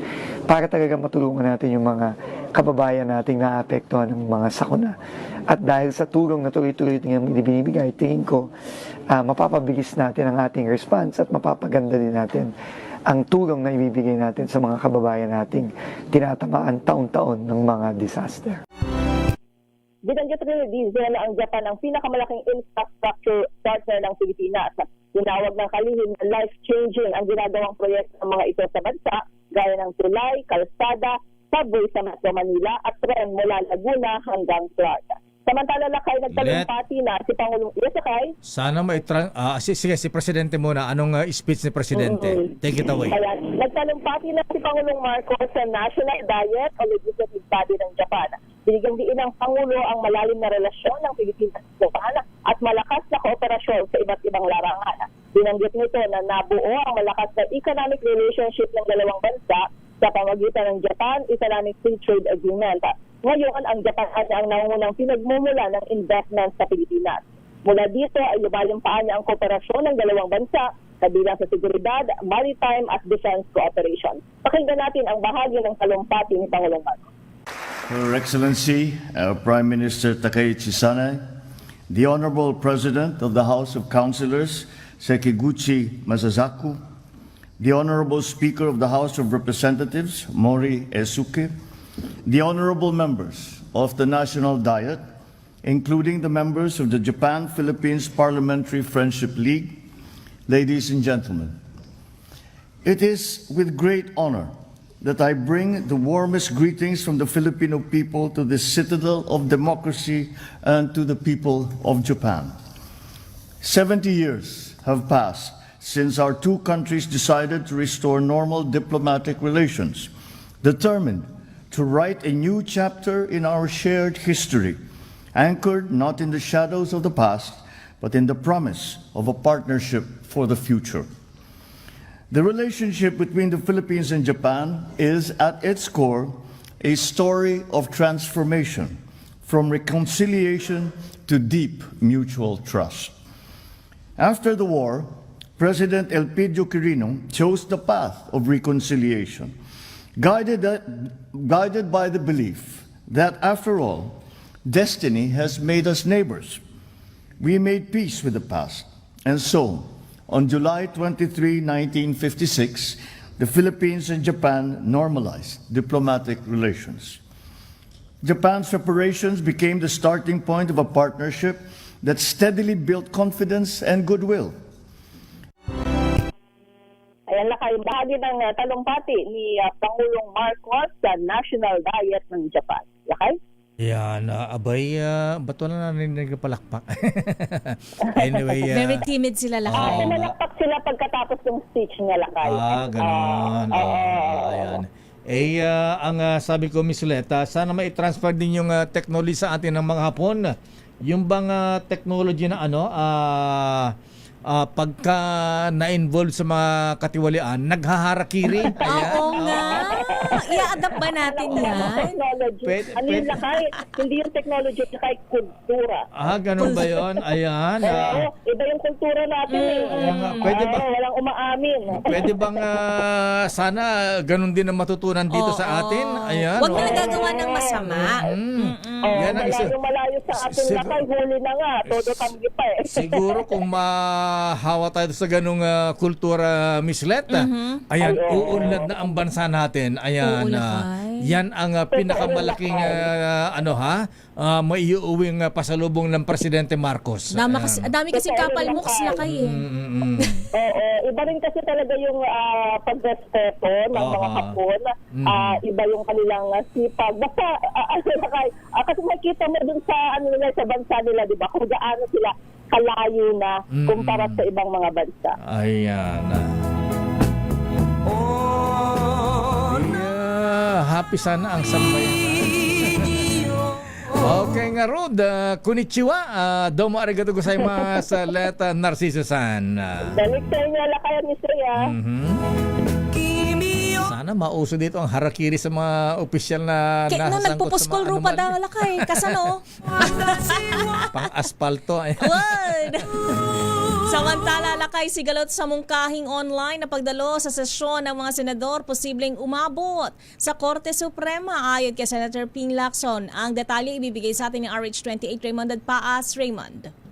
Para talaga matulungan natin yung mga kababayan nating naapektuhan ng mga sakuna. At dahil sa tulong na tuloy-tuloy nilang ibinibigay, tingin ko mapapabilis natin ang ating response at mapapaganda din natin ang tulong na ibibigay natin sa mga kababayan nating tinatamaan taon-taon ng mga disaster. Binanggit rin ni Dizon na ang Japan ang pinakamalaking infrastructure partner ng Pilipinas. Tinawag ng kalihim na life-changing ang ginagawang proyekto ng mga ito sa bansa, gaya ng tulay, kalsada, subway sa Metro Manila at tren mula Laguna hanggang Clark. Samantala Lakay, nagtalumpati na si Pangulong Lakay. Sana sige, si Presidente muna. Anong speech ni Presidente? Take it away. Kaya, nagtalumpati na si Pangulong Marcos sa National Diet o Legislative Body ng Japan. Binigyang diin ng Pangulo ang malalim na relasyon ng Pilipinas at Japan at malakas na kooperasyon sa iba't ibang larangan. Binanggit nito na nabuo ang malakas na economic relationship ng dalawang bansa sa pamagitan ng Japan-Islamic Free Trade Agreement. Ngayon, ang Japan ay ang nangungunang pinagmumula ng investment sa Pilipinas. Mula dito ay lumalumpaan niya ang kooperasyon ng dalawang bansa kabilang sa seguridad, maritime at defense cooperation. Pakinggan natin ang bahagi ng talumpati ni Pangulong Marcos. Her Excellency, Prime Minister Takaichi Sanai, the Honorable President of the House of Councilors, Sekiguchi Masazaku, the Honorable Speaker of the House of Representatives, Mori Esuke, the Honorable Members of the National Diet, including the members of the Japan-Philippines Parliamentary Friendship League, ladies and gentlemen, it is with great honor that I bring the warmest greetings from the Filipino people to this citadel of democracy and to the people of Japan. 70 years have passed since our two countries decided to restore normal diplomatic relations, determined to write a new chapter in our shared history, anchored not in the shadows of the past, but in the promise of a partnership for the future. The relationship between the Philippines and Japan is, at its core, a story of transformation, from reconciliation to deep mutual trust. After the war, President Elpidio Quirino chose the path of reconciliation, guided by the belief that, after all, destiny has made us neighbors. We made peace with the past, and so, on July 23, 1956, the Philippines and Japan normalized diplomatic relations. Japan's reparations became the starting point of a partnership that steadily built confidence and goodwill. Ayan na kayo, bahagi ng talumpati ni Pangulong Marcos sa National Diet ng Japan. Lakay? Yan, abay, ba't wala na rin nagpalakpak? Anyway, Very timid sila Lakay. Pinalakpak sila pagkatapos ng speech niya, Lakay. Ganon. Ayan. Ang sabi ko, Miss Leta, sana mai-transfer din yung technology sa atin ng mga Hapon. Yung bang technology na pagka na-involve sa mga katiwalian, naghaharakiri. Oo nga. I-adapt ba natin yan? Technology. Ano yung Lakay? Hindi yung technology, Lakay, kultura. Ganun ba yun? Ayan. Iba yung kultura natin. Pwede ba? Walang umaamin. Pwede bang sana ganun din ang matutunan dito sa atin? Ayan. Huwag na nagagawa ng masama. Yan ang isa. Malayo sa ating Lakay, huli na nga. Todo tanggi pa eh. Siguro kung mahawa tayo sa ganung kultura, Miss Leta, ayan, uunlad na ang bansa natin. Ayan, yan ang pinakamalaking maiuwing pasalubong ng Presidente Marcos. Dami kasi kapalmuks Lakay eh. Iba rin kasi talaga yung pagrespeto ng mga Hapon. Iba yung kanilang sipag. Basta, Lakay, kasi makita mo dun sa, sa bansa nila, di ba? Kung gaano sila kalayo na kumpara sa ibang mga bansa. Ayan. Happy sana ang sambayan. Okay nga, Rod. Konnichiwa. Domo arigato gozaimasu, Leta Narciso-san. Balik sa inyo, Lakay, Mr. Sana mauso dito ang harakiri sa mga opisyal na Kaya nasa sangkot nagpupuskol sa mga rupa daw Lakay. Kasano? pang-aspalto. Word! Samantala, Lakay, sigalot sa mungkahing online na pagdalo sa sesyon ng mga senador, posibleng umabot sa Korte Suprema. Ayon kay Senator Ping Lacson, ang detalye ibibigay sa atin ng RH28 Raymond Adpaas. Raymond.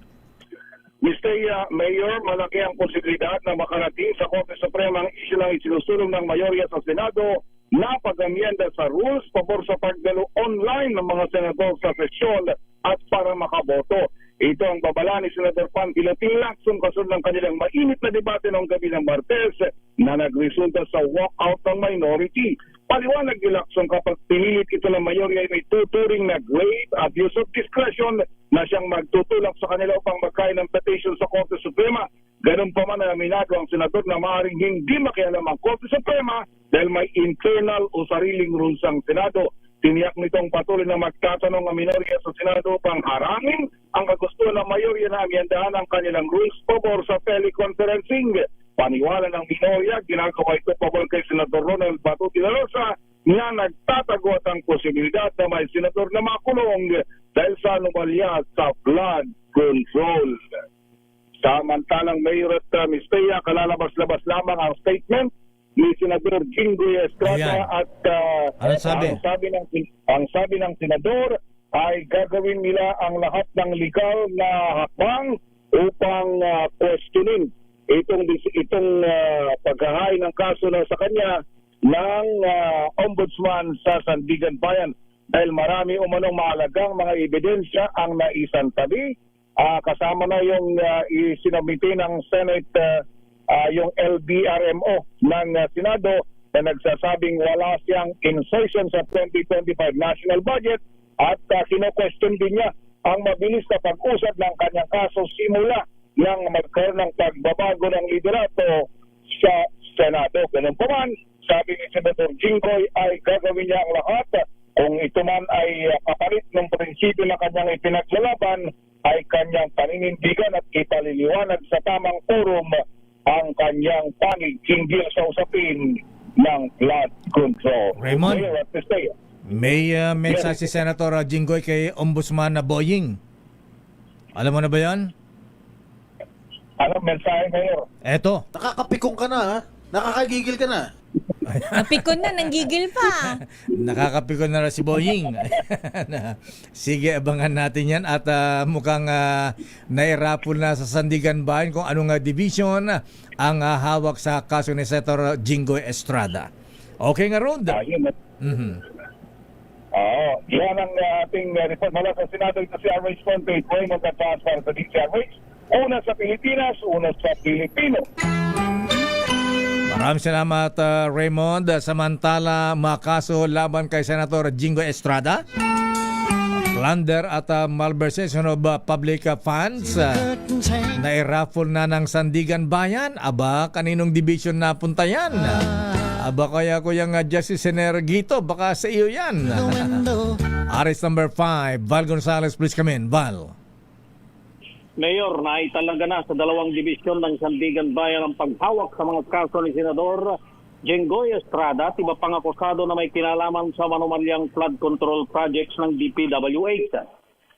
Mr. Mayor, malaki ang posibilidad na makarating sa Korte Suprema ang isyu ng isinusulong ng mayorya sa Senado na pag-amyenda sa rules pabor sa pagdalo online ng mga senador sa sesyon at para makaboto. Ito ang babala ni Senator Panfilo Ping Lacson kasunod ng kanilang mainit na debate noong gabi ng Martes na nagresulta sa walkout ng minority. Paliwanag ni Lacson kapag pinilit ito ng mayorya ay may tuturing na grave abuse of discretion na siyang magtutulak sa kanila upang magkain ng petition sa Korte Suprema. Ganun pa man na aminado ang senador na maaaring hindi makialam ang Korte Suprema dahil may internal o sariling rules ang Senado. Tiniyak nitong patuloy na magtatanong ang minorya sa Senado upang harangin ang kagustuhan ng mayorya na amyendahan ang kanilang rules pabor sa teleconferencing. Paniwala ng minorya, ginagawa ito pabor kay Senador Ronald Bato de la Rosa na nagtatagot ang posibilidad na may senador na makulong dahil sa anomalya sa flood control. Samantalang Mayor at Ms. Pea, kalalabas-labas lamang ang statement ni Senador Jinggoy Estrada at ang sabi ng senador ay gagawin nila ang lahat ng legal na hakbang upang questionin itong paghahain ng kaso na sa kanya ng ombudsman sa Sandigan Bayan dahil marami umanong mahalagang mga ebidensya ang naisantabi kasama na yung isinabiti ng Senate yung LBRMO ng Senado na nagsasabing wala siyang insertion sa 2025 national budget at kino-question din niya ang mabilis na pag-usad ng kanyang kaso simula nang magkaroon ng pagbabago ng liderato sa Senado. Ganun pa man, sabi ni Senator Jinggoy ay gagawin niya ang lahat kung ito man ay kapalit ng prinsipyo na kanyang ipinaglalaban ay kanyang paninindigan at ipaliliwanag sa tamang forum ang kanyang panig hinggil sa usapin ng flood control. Raymond, may mensahe si Senator Jinggoy kay Ombudsman na Boying. Alam mo na ba yan? Anong mensahe, Mayor? Eto. Nakakapikong ka na, ha? Nakakagigil ka na. Napikon na, nanggigil pa. Nakakapikon na si Boying. Sige, abangan natin yan. At mukhang nairapol na sa Sandigan Bayan kung anong division ang hawak sa kaso ni Senator Jinggoy Estrada. Okay nga, Rod. Yan ang ating report mula sa Senado. Ito si R.H. Ponte, Raymond Advance para sa DCRH. Una sa Pilipinas, una sa Pilipino. Maraming salamat, Raymond. Samantala, makaso laban kay Senator Jinggoy Estrada, plunder at malversation of public funds. Nairaffle na ng Sandigan Bayan. Aba, kaninong division napunta yan? Aba, kaya ko yung Justice Energito, baka sa iyo yan. Arrest number 5, Val Gonzales, please come in. Val. Mayor, naitalaga na sa 2 dibisyon ng Sandigan Bayan ang paghawak sa mga kaso ni Senador Jinggoy Estrada at iba pang akusado na may kinalaman sa manumalyang flood control projects ng DPWH.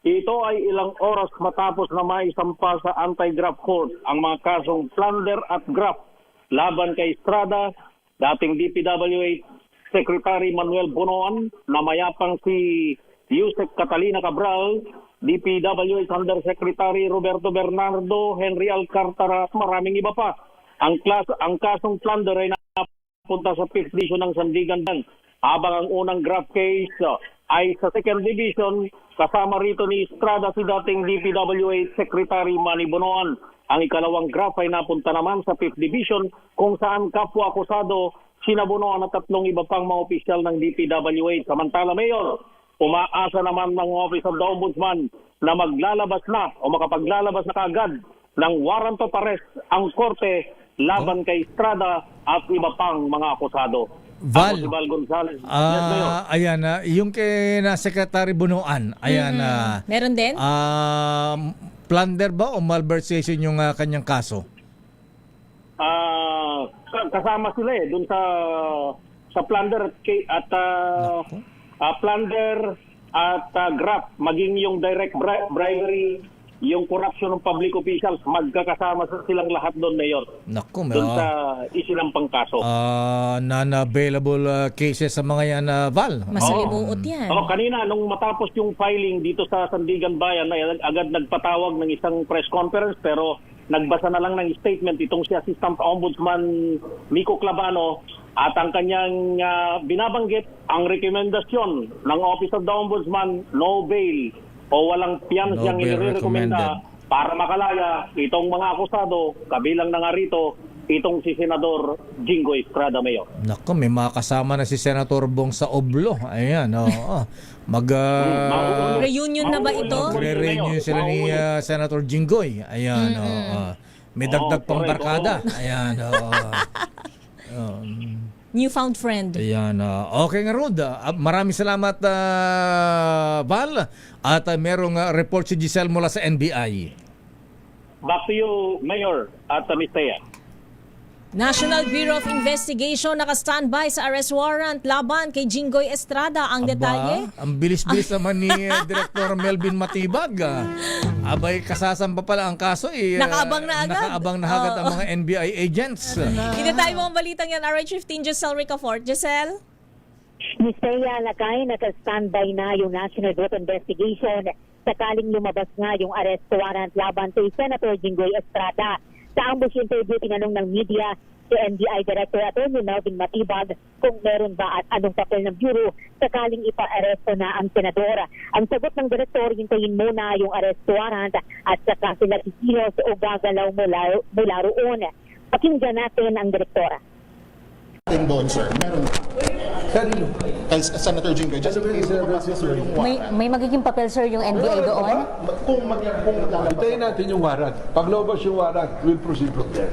Ito ay ilang oras matapos na maisampa sa anti-graft court ang mga kasong plunder at graft laban kay Estrada, dating DPWH Secretary Manuel Bonoan, na mayapang si Yusek Catalina Cabral, DPWH Undersecretary Roberto Bernardo, Henry Alcantara at maraming iba pa. Ang kasong plunder ay napunta sa 5th Division ng Sandigan Bayan, habang ang unang graft case ay sa 2nd Division. Kasama rito ni Estrada si dating DPWH Secretary Manny Bonoan. Ang ikalawang graft ay napunta naman sa 5th Division kung saan kapwa akusado sina Bonoan at 3 iba pang mga opisyal ng DPWH. Samantala, Mayor, umaasa naman ng Office of the Ombudsman na maglalabas na o makapaglalabas na kaagad ng warrant of arrest ang korte laban kay Estrada at iba pang mga akusado. Val, si Val Gonzales. Yes, Mayor. Ayan, yung kay na Secretary Bonoan, ayan, meron din? Plunder ba o malversation yung kanyang kaso? Kasama sila dun sa plunder at plunder at graft, maging yung direct bribery, yung corruption ng public officials, magkakasama silang lahat doon, Mayor. Naku, doon sa isinampang kaso. Non-available cases sa mga yan, Val. Masalimuot yan. Kanina, nung matapos yung filing dito sa Sandigan Bayan, ay agad nagpatawag ng isang press conference, pero nagbasa na lang ng statement itong si Assistant Ombudsman Miko Clavano, at ang kanyang binabanggit, ang rekomendasyon ng Office of the Ombudsman, no bail o walang piyansang inirekomenda para makalaya itong mga akusado, kabilang na nga rito itong si Senador Jinggoy Estrada, Mayor. Naku, may mga kasama na si Senator Bong sa Oblo. Ayan, reunion na ba ito? Re-reunion sila ni Senator Jinggoy. Ayan, may dagdag pang barkada. Ayan, Newfound friend. Ayan, okay nga, Rod. Maraming salamat, Val. At merong report si Giselle mula sa NBI. Back to you, Mayor at Ms. Thea. National Bureau of Investigation naka-standby sa arrest warrant laban kay Jinggoy Estrada. Ang detalye? Ang bilis-bilis naman ni Director Melvin Matibag. Abay, kasasampa pala ang kaso. Nakaabang na agad. Nakaabang na agad ang mga NBI agents. Inatay mo ang balitang yan, RH15, Giselle Ricafort. Giselle? Ms. Thea, lakay, naka-standby na yung National Bureau of Investigation sakaling lumabas nga yung arrest warrant laban kay Senator Jinggoy Estrada. Sa ambush interview, tinanong ng media si NBI Director Atty. Melvin Matibag kung meron ba at anong papel ng Bureau sakaling ipa-aresto na ang senador. Ang sagot ng Direktor, hintayin muna yung arrest warrant at saka sila kikilos o gagalaw mula roon. Pakinggan natin ang Direktora. Doon, sir. Meron. Kay Senator Jinggoy. May magiging papel, sir, yung NBI doon? Kung hintayin natin yung warrant. Pag lumabas yung warrant, we'll proceed from there.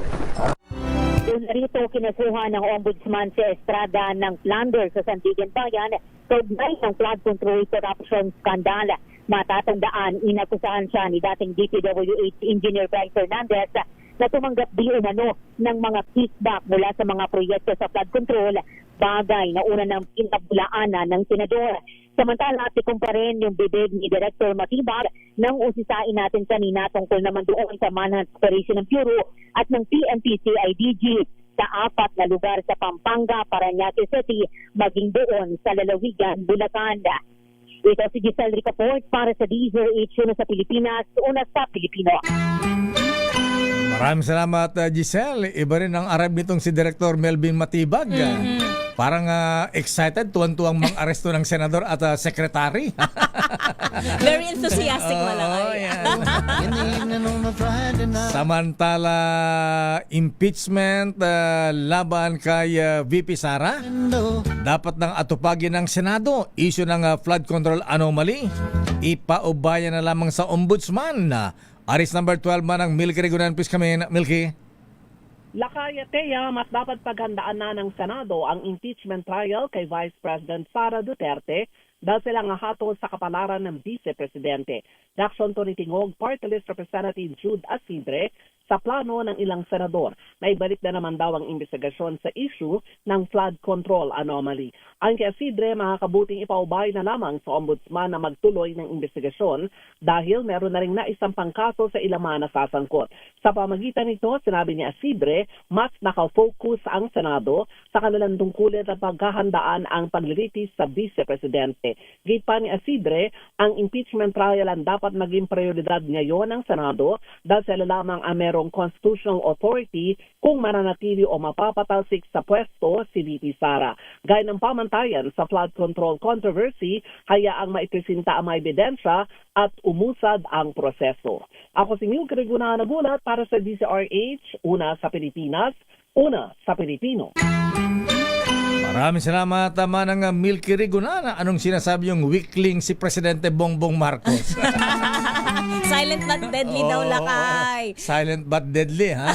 Doon rito kinasuhan ng Ombudsman si Estrada ng plunder sa Sandigan Bayan kaugnay ng flood control corruption scandal. Matatandaan, inakusahan siya ni dating DPWH Engineer Brian Fernandez na tumanggap di umano ng mga kickback mula sa mga proyekto sa flood control, bagay na una ng pinabulaanan ng senador. Samantala, tikom pa rin yung bibig ni Director Matibag nang usisain natin kanina tungkol naman doon sa manhunt operation ng Bureau at ng PNP-CIDG. sa 4 na lugar sa Pampanga, Parañaque City, maging doon sa lalawigan, Bulacan. Ito si Giselle Ricaport para sa DZRH, una sa Pilipinas, una sa Pilipino. Maraming salamat, Giselle. Iba rin ang arab nitong si Director Melvin Matibag. Parang excited, tuwan-tuwang mang-aresto ng senador at secretary. Very enthusiastic malakay. Samantala, impeachment laban kay VP Sara. Dapat nang atupagin ng Senado. Issue ng flood control anomaly. Ipaubayan na lamang sa ombudsman. Aris number 12 man ang Milky Regunan. Please come in, Milky. Lakaya Teya, mas dapat paghandaan na ng Senado ang impeachment trial kay Vice President Sara Duterte dahil sila nga hatol sa kapalaran ng Vice Presidente. Daxon to ni Tingog, Party List Representative Jude Asidre, sa plano ng ilang senador na ibalik na naman daw ang investigasyon sa issue ng flood control anomaly. Ang kay Asidre, makakabuting ipaubay na lamang sa ombudsman na magtuloy ng investigasyon dahil meron na rin naisampang kaso sa ilang mga nasasangkot. Sa pamagitan nito, sinabi ni Asidre, mas nakafocus ang Senado sa kanilang tungkulin at paghahandaan ang paglilitis sa Vice Presidente. Gate pa ni Asidre, ang impeachment trial ang dapat maging prioridad ngayon ng Senado dahil sila lamang ang merong constitutional authority kung mananatili o mapapatalsik sa pwesto si VP Sara. Gaya ng pamantayan sa flood control controversy, hayaang maipresenta ang mga ebidensya at umusad ang proseso. Ako si Milky Regunan na bulat para sa DZRH, una sa Pilipinas, una sa Pilipino. Maraming salamat, Manang Milky Regunan. Anong sinasabi yung weakling si Presidente Bongbong Marcos? Silent but deadly daw, lakay. Silent but deadly, ha?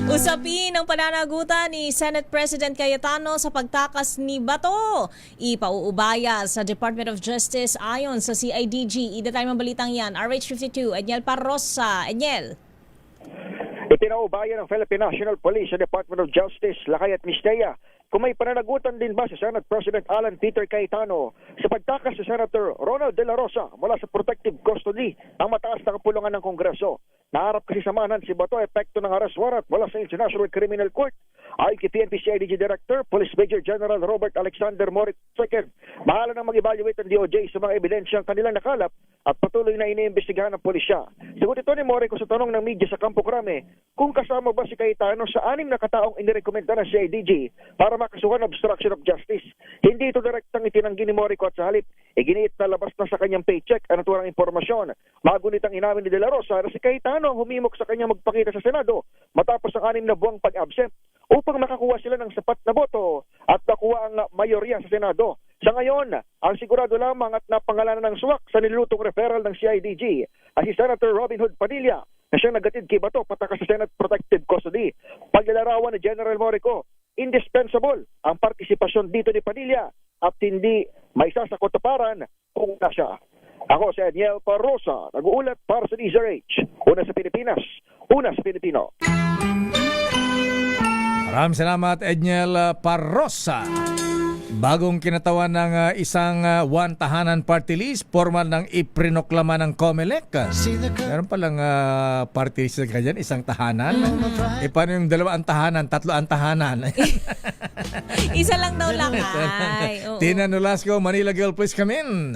Usapin ang pananagutan ni Senate President Cayetano sa pagtakas ni Bato. Ipauubaya sa Department of Justice ayon sa CIDG. Ida tayo mabalitang yan. RH52, Edniel Parrosa. Edniel. Ipinaubaya ng Philippine National Police sa Department of Justice, Lakay at Mistea, kung may pananagutan din ba si Senate President Alan Peter Cayetano sa pagtakas si Senator Ronald De La Rosa mula sa protective custody ang mataas na kapulungan ng Kongreso. Naharap kasi samahan si Bato epekto ng arrest warrant mula sa International Criminal Court. Ayon kay PNP CIDG Director, Police Major General Robert Alexander Moritz II, bahala nang mag-evaluate ang DOJ sa mga ebidensyang kanilang nakalap at patuloy na iniimbestigahan ng pulisya. Sagot ito ni Moritz sa tanong ng media sa Campo Crame kung kasama ba si Cayetano sa 6 na kataong inirekomenda ng CIDG para makasuhan obstruction of justice. Hindi ito direktang itinanggi ni Morico at sa halip, iginiit na labas na sa kanyang paycheck ang naturang impormasyon. Magunit ang inamin ni De La Rosa na si Cayetano ang humimok sa kanyang magpakita sa Senado matapos ang 6 na buwang pag-absent upang makakuha sila ng sapat na boto at nakuha ang mayorya sa Senado. Sa ngayon, ang sigurado lamang at napangalanan ng swak sa nilulutong referral ng CIDG ay si Senator Robin Hood Padilla na siyang nagatid kay Bato patakas sa Senate Protective Custody. Paglalarawan ni General Morico, indispensable ang partisipasyon dito ni Padilla at hindi may sasakotaparan kung na siya. Ako si Edniel Parrosa, nag-uulat para sa DZRH, una sa Pilipinas, una sa Pilipino. Maraming salamat, Edniel Parrosa. Bagong kinatawan ng isang one tahanan party list, formal ng iprinoklama ng COMELEC. Meron palang party list ka dyan, isang tahanan. Paano yung 2 ang tahanan, 3 ang tahanan? Isa lang daw lang. Ay, Tina Nolasco, Manila Girl, please come in.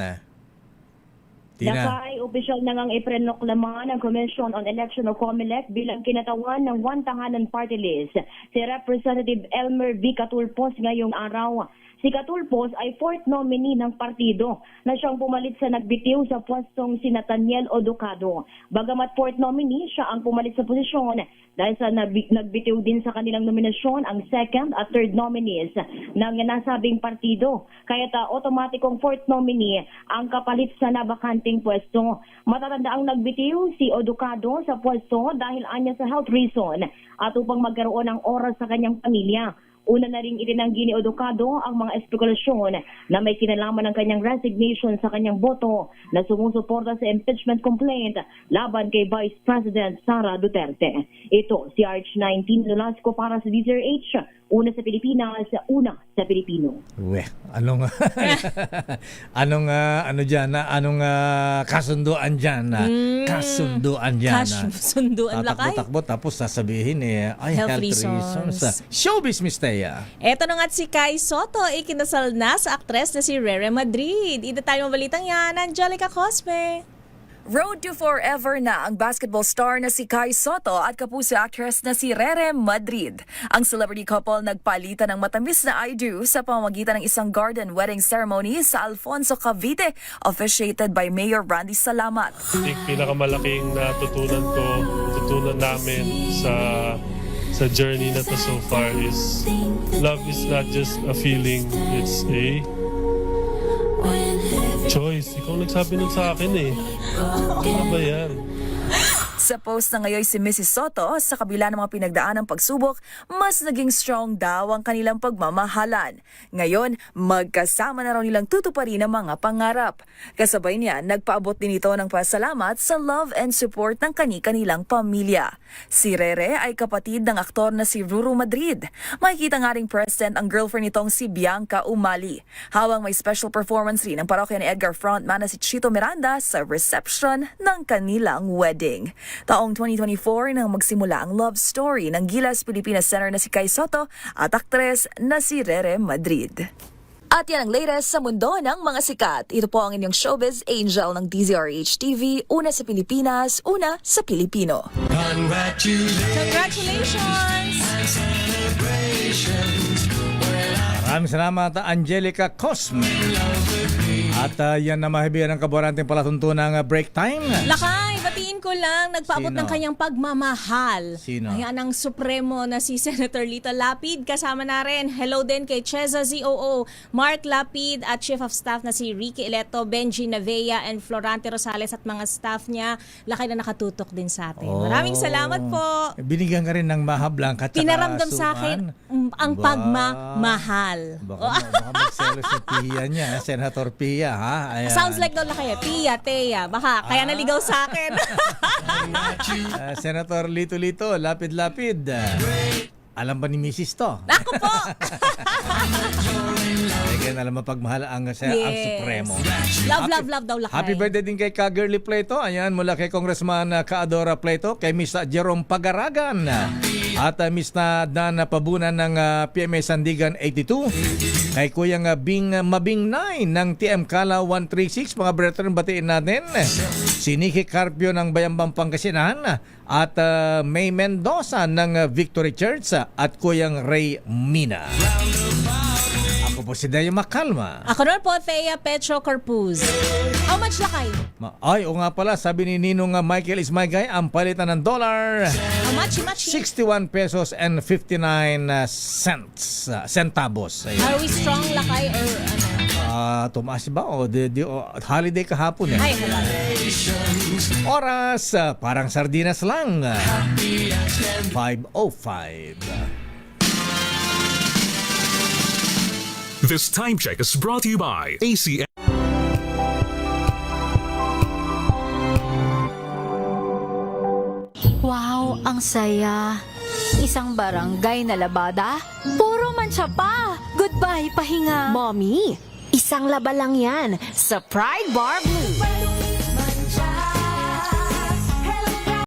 Lakay, opisyal na ngang iprenoklama ng Commission on Election o COMELEC bilang kinatawan ng one tahanan party list si Representative Elmer V. Catulpos ngayong araw. Si Catulpos ay 4th nominee ng partido na siyang pumalit sa nagbitiw sa pwestong si Nathaniel Oducado. Bagamat 4th nominee, siya ang pumalit sa posisyon dahil sa nagbitiw din sa kanilang nominasyon ang 2nd at 3rd nominees ng nasabing partido. Kaya't automatikong 4th nominee ang kapalit sa nabakanting pwesto. Matatanda ang nagbitiw si Oducado sa pwesto dahil anya sa health reason at upang magkaroon ng oras sa kanyang pamilya. Una na ring itinanggi ni Oducado ang mga espekulasyon na may kinalaman ng kanyang resignation sa kanyang boto na sumusuporta sa impeachment complaint laban kay Vice President Sara Duterte. Ito si RH19 Nolasco para sa DZRH, Una sa Pilipinas, una sa Pilipino. Weh, anong kasunduan diyan? Kasunduan diyan. Kasunduan lakay. Tatakbo tapos sasabihin ay Health health reasons. reasons. Showbiz, Miss Thea. Eto na nga't si Kai Soto, ikinasal na sa aktres na si Rere Madrid. Ida tayo mabalitang yan, Angelica Cosme. Road to Forever na ang basketball star na si Kai Soto at kapuso actress na si Rere Madrid. Ang celebrity couple nagpalitan ng matamis na I do sa pamamagitan ng isang garden wedding ceremony sa Alfonso, Cavite, officiated by Mayor Randy Salamat. Pinakamalaking natutunan namin sa journey na to so far is love is not just a feeling, it's a choice. Ikaw nagsabi nun sa akin Ano ba yan? Sa post na ngayon si Mrs. Soto, sa kabila ng mga pinagdaanang pagsubok, mas naging strong daw ang kanilang pagmamahalan. Ngayon, magkasama na raw nilang tutuparin ang mga pangarap. Kasabay niya, nagpaabot din ito ng pasalamat sa love and support ng kani-kanilang pamilya. Si Rere ay kapatid ng aktor na si Ruru Madrid. Makikita nga ring present ang girlfriend nitong si Bianca Umali. Habang may special performance rin ang parokya ni Edgar frontman na si Chito Miranda sa reception ng kanilang wedding. Taong 2024 nang magsimula ang love story ng Gilas Pilipinas Center na si Kai Soto at aktres na si Rere Madrid. At yan ang latest sa mundo ng mga sikat. Ito po ang inyong showbiz angel ng DZRH TV, una sa Pilipinas, una sa Pilipino. Congratulations! Maraming salamat, Angelica Cosme. At yan na mahibigan ng kaboranteng palatuntunang break time. Lakay, batiin ko lang, nagpaabot Sino? ng kanyang pagmamahal. Sino? Ayan ang Supremo na si Senator Lito Lapid. Kasama na rin. Hello din kay Cheza ZOO, Mark Lapid at Chief of Staff na si Ricky Ileto, Benji Navea and Florante Rosales at mga staff niya. Lakay na nakatutok din sa atin. Maraming salamat po. Binigyan ka rin ng mahablang at saka Pinaramdam sa suman. akin ang pagmamahal. Baka magselos si Pia niya, Senator Pia, ha? Ayan. Sounds like daw lakay. Pia, Teya. Baka kaya naligaw sa akin. Senator Lito, lapid-lapid. Alam ba ni Mrs. to? Ako po! Kaya alam mapagmahal ang Supremo. Love daw lakay. Happy birthday din kay Ka-Girly Plato. Ayan, mula kay Congressman Ka-Adora Plato, kay Miss Jerome Pagaragan, at Miss na Dana Pabunan ng PMA Sandigan 82, kay Kuyang Mabing 9 ng TM Kala 136, mga brethren, batiin natin. Si Nicky Carpio ng Bayambang Pangasinan, at May Mendoza ng Victory Church, at Kuyang Ray Mina. Ako po si Dayo Makalma. Ako naman po, Thea Petro Corpuz. How much lakay? Ay, o nga pala, sabi ni Ninong Michael is my guy, ang palitan ng dollar, How much? 61 pesos and 59 centavos. Ayun. Are we strong lakay or ano? Tumaas ba? O holiday kahapon Ay, wala. Oras, parang sardinas lang. 5:05. This time check is brought to you by ACM. Wow, ang saya. Isang barangay na labada, puro mancha pa. Goodbye, pahinga. Mommy, isang laba lang yan sa Pride Bar Blue.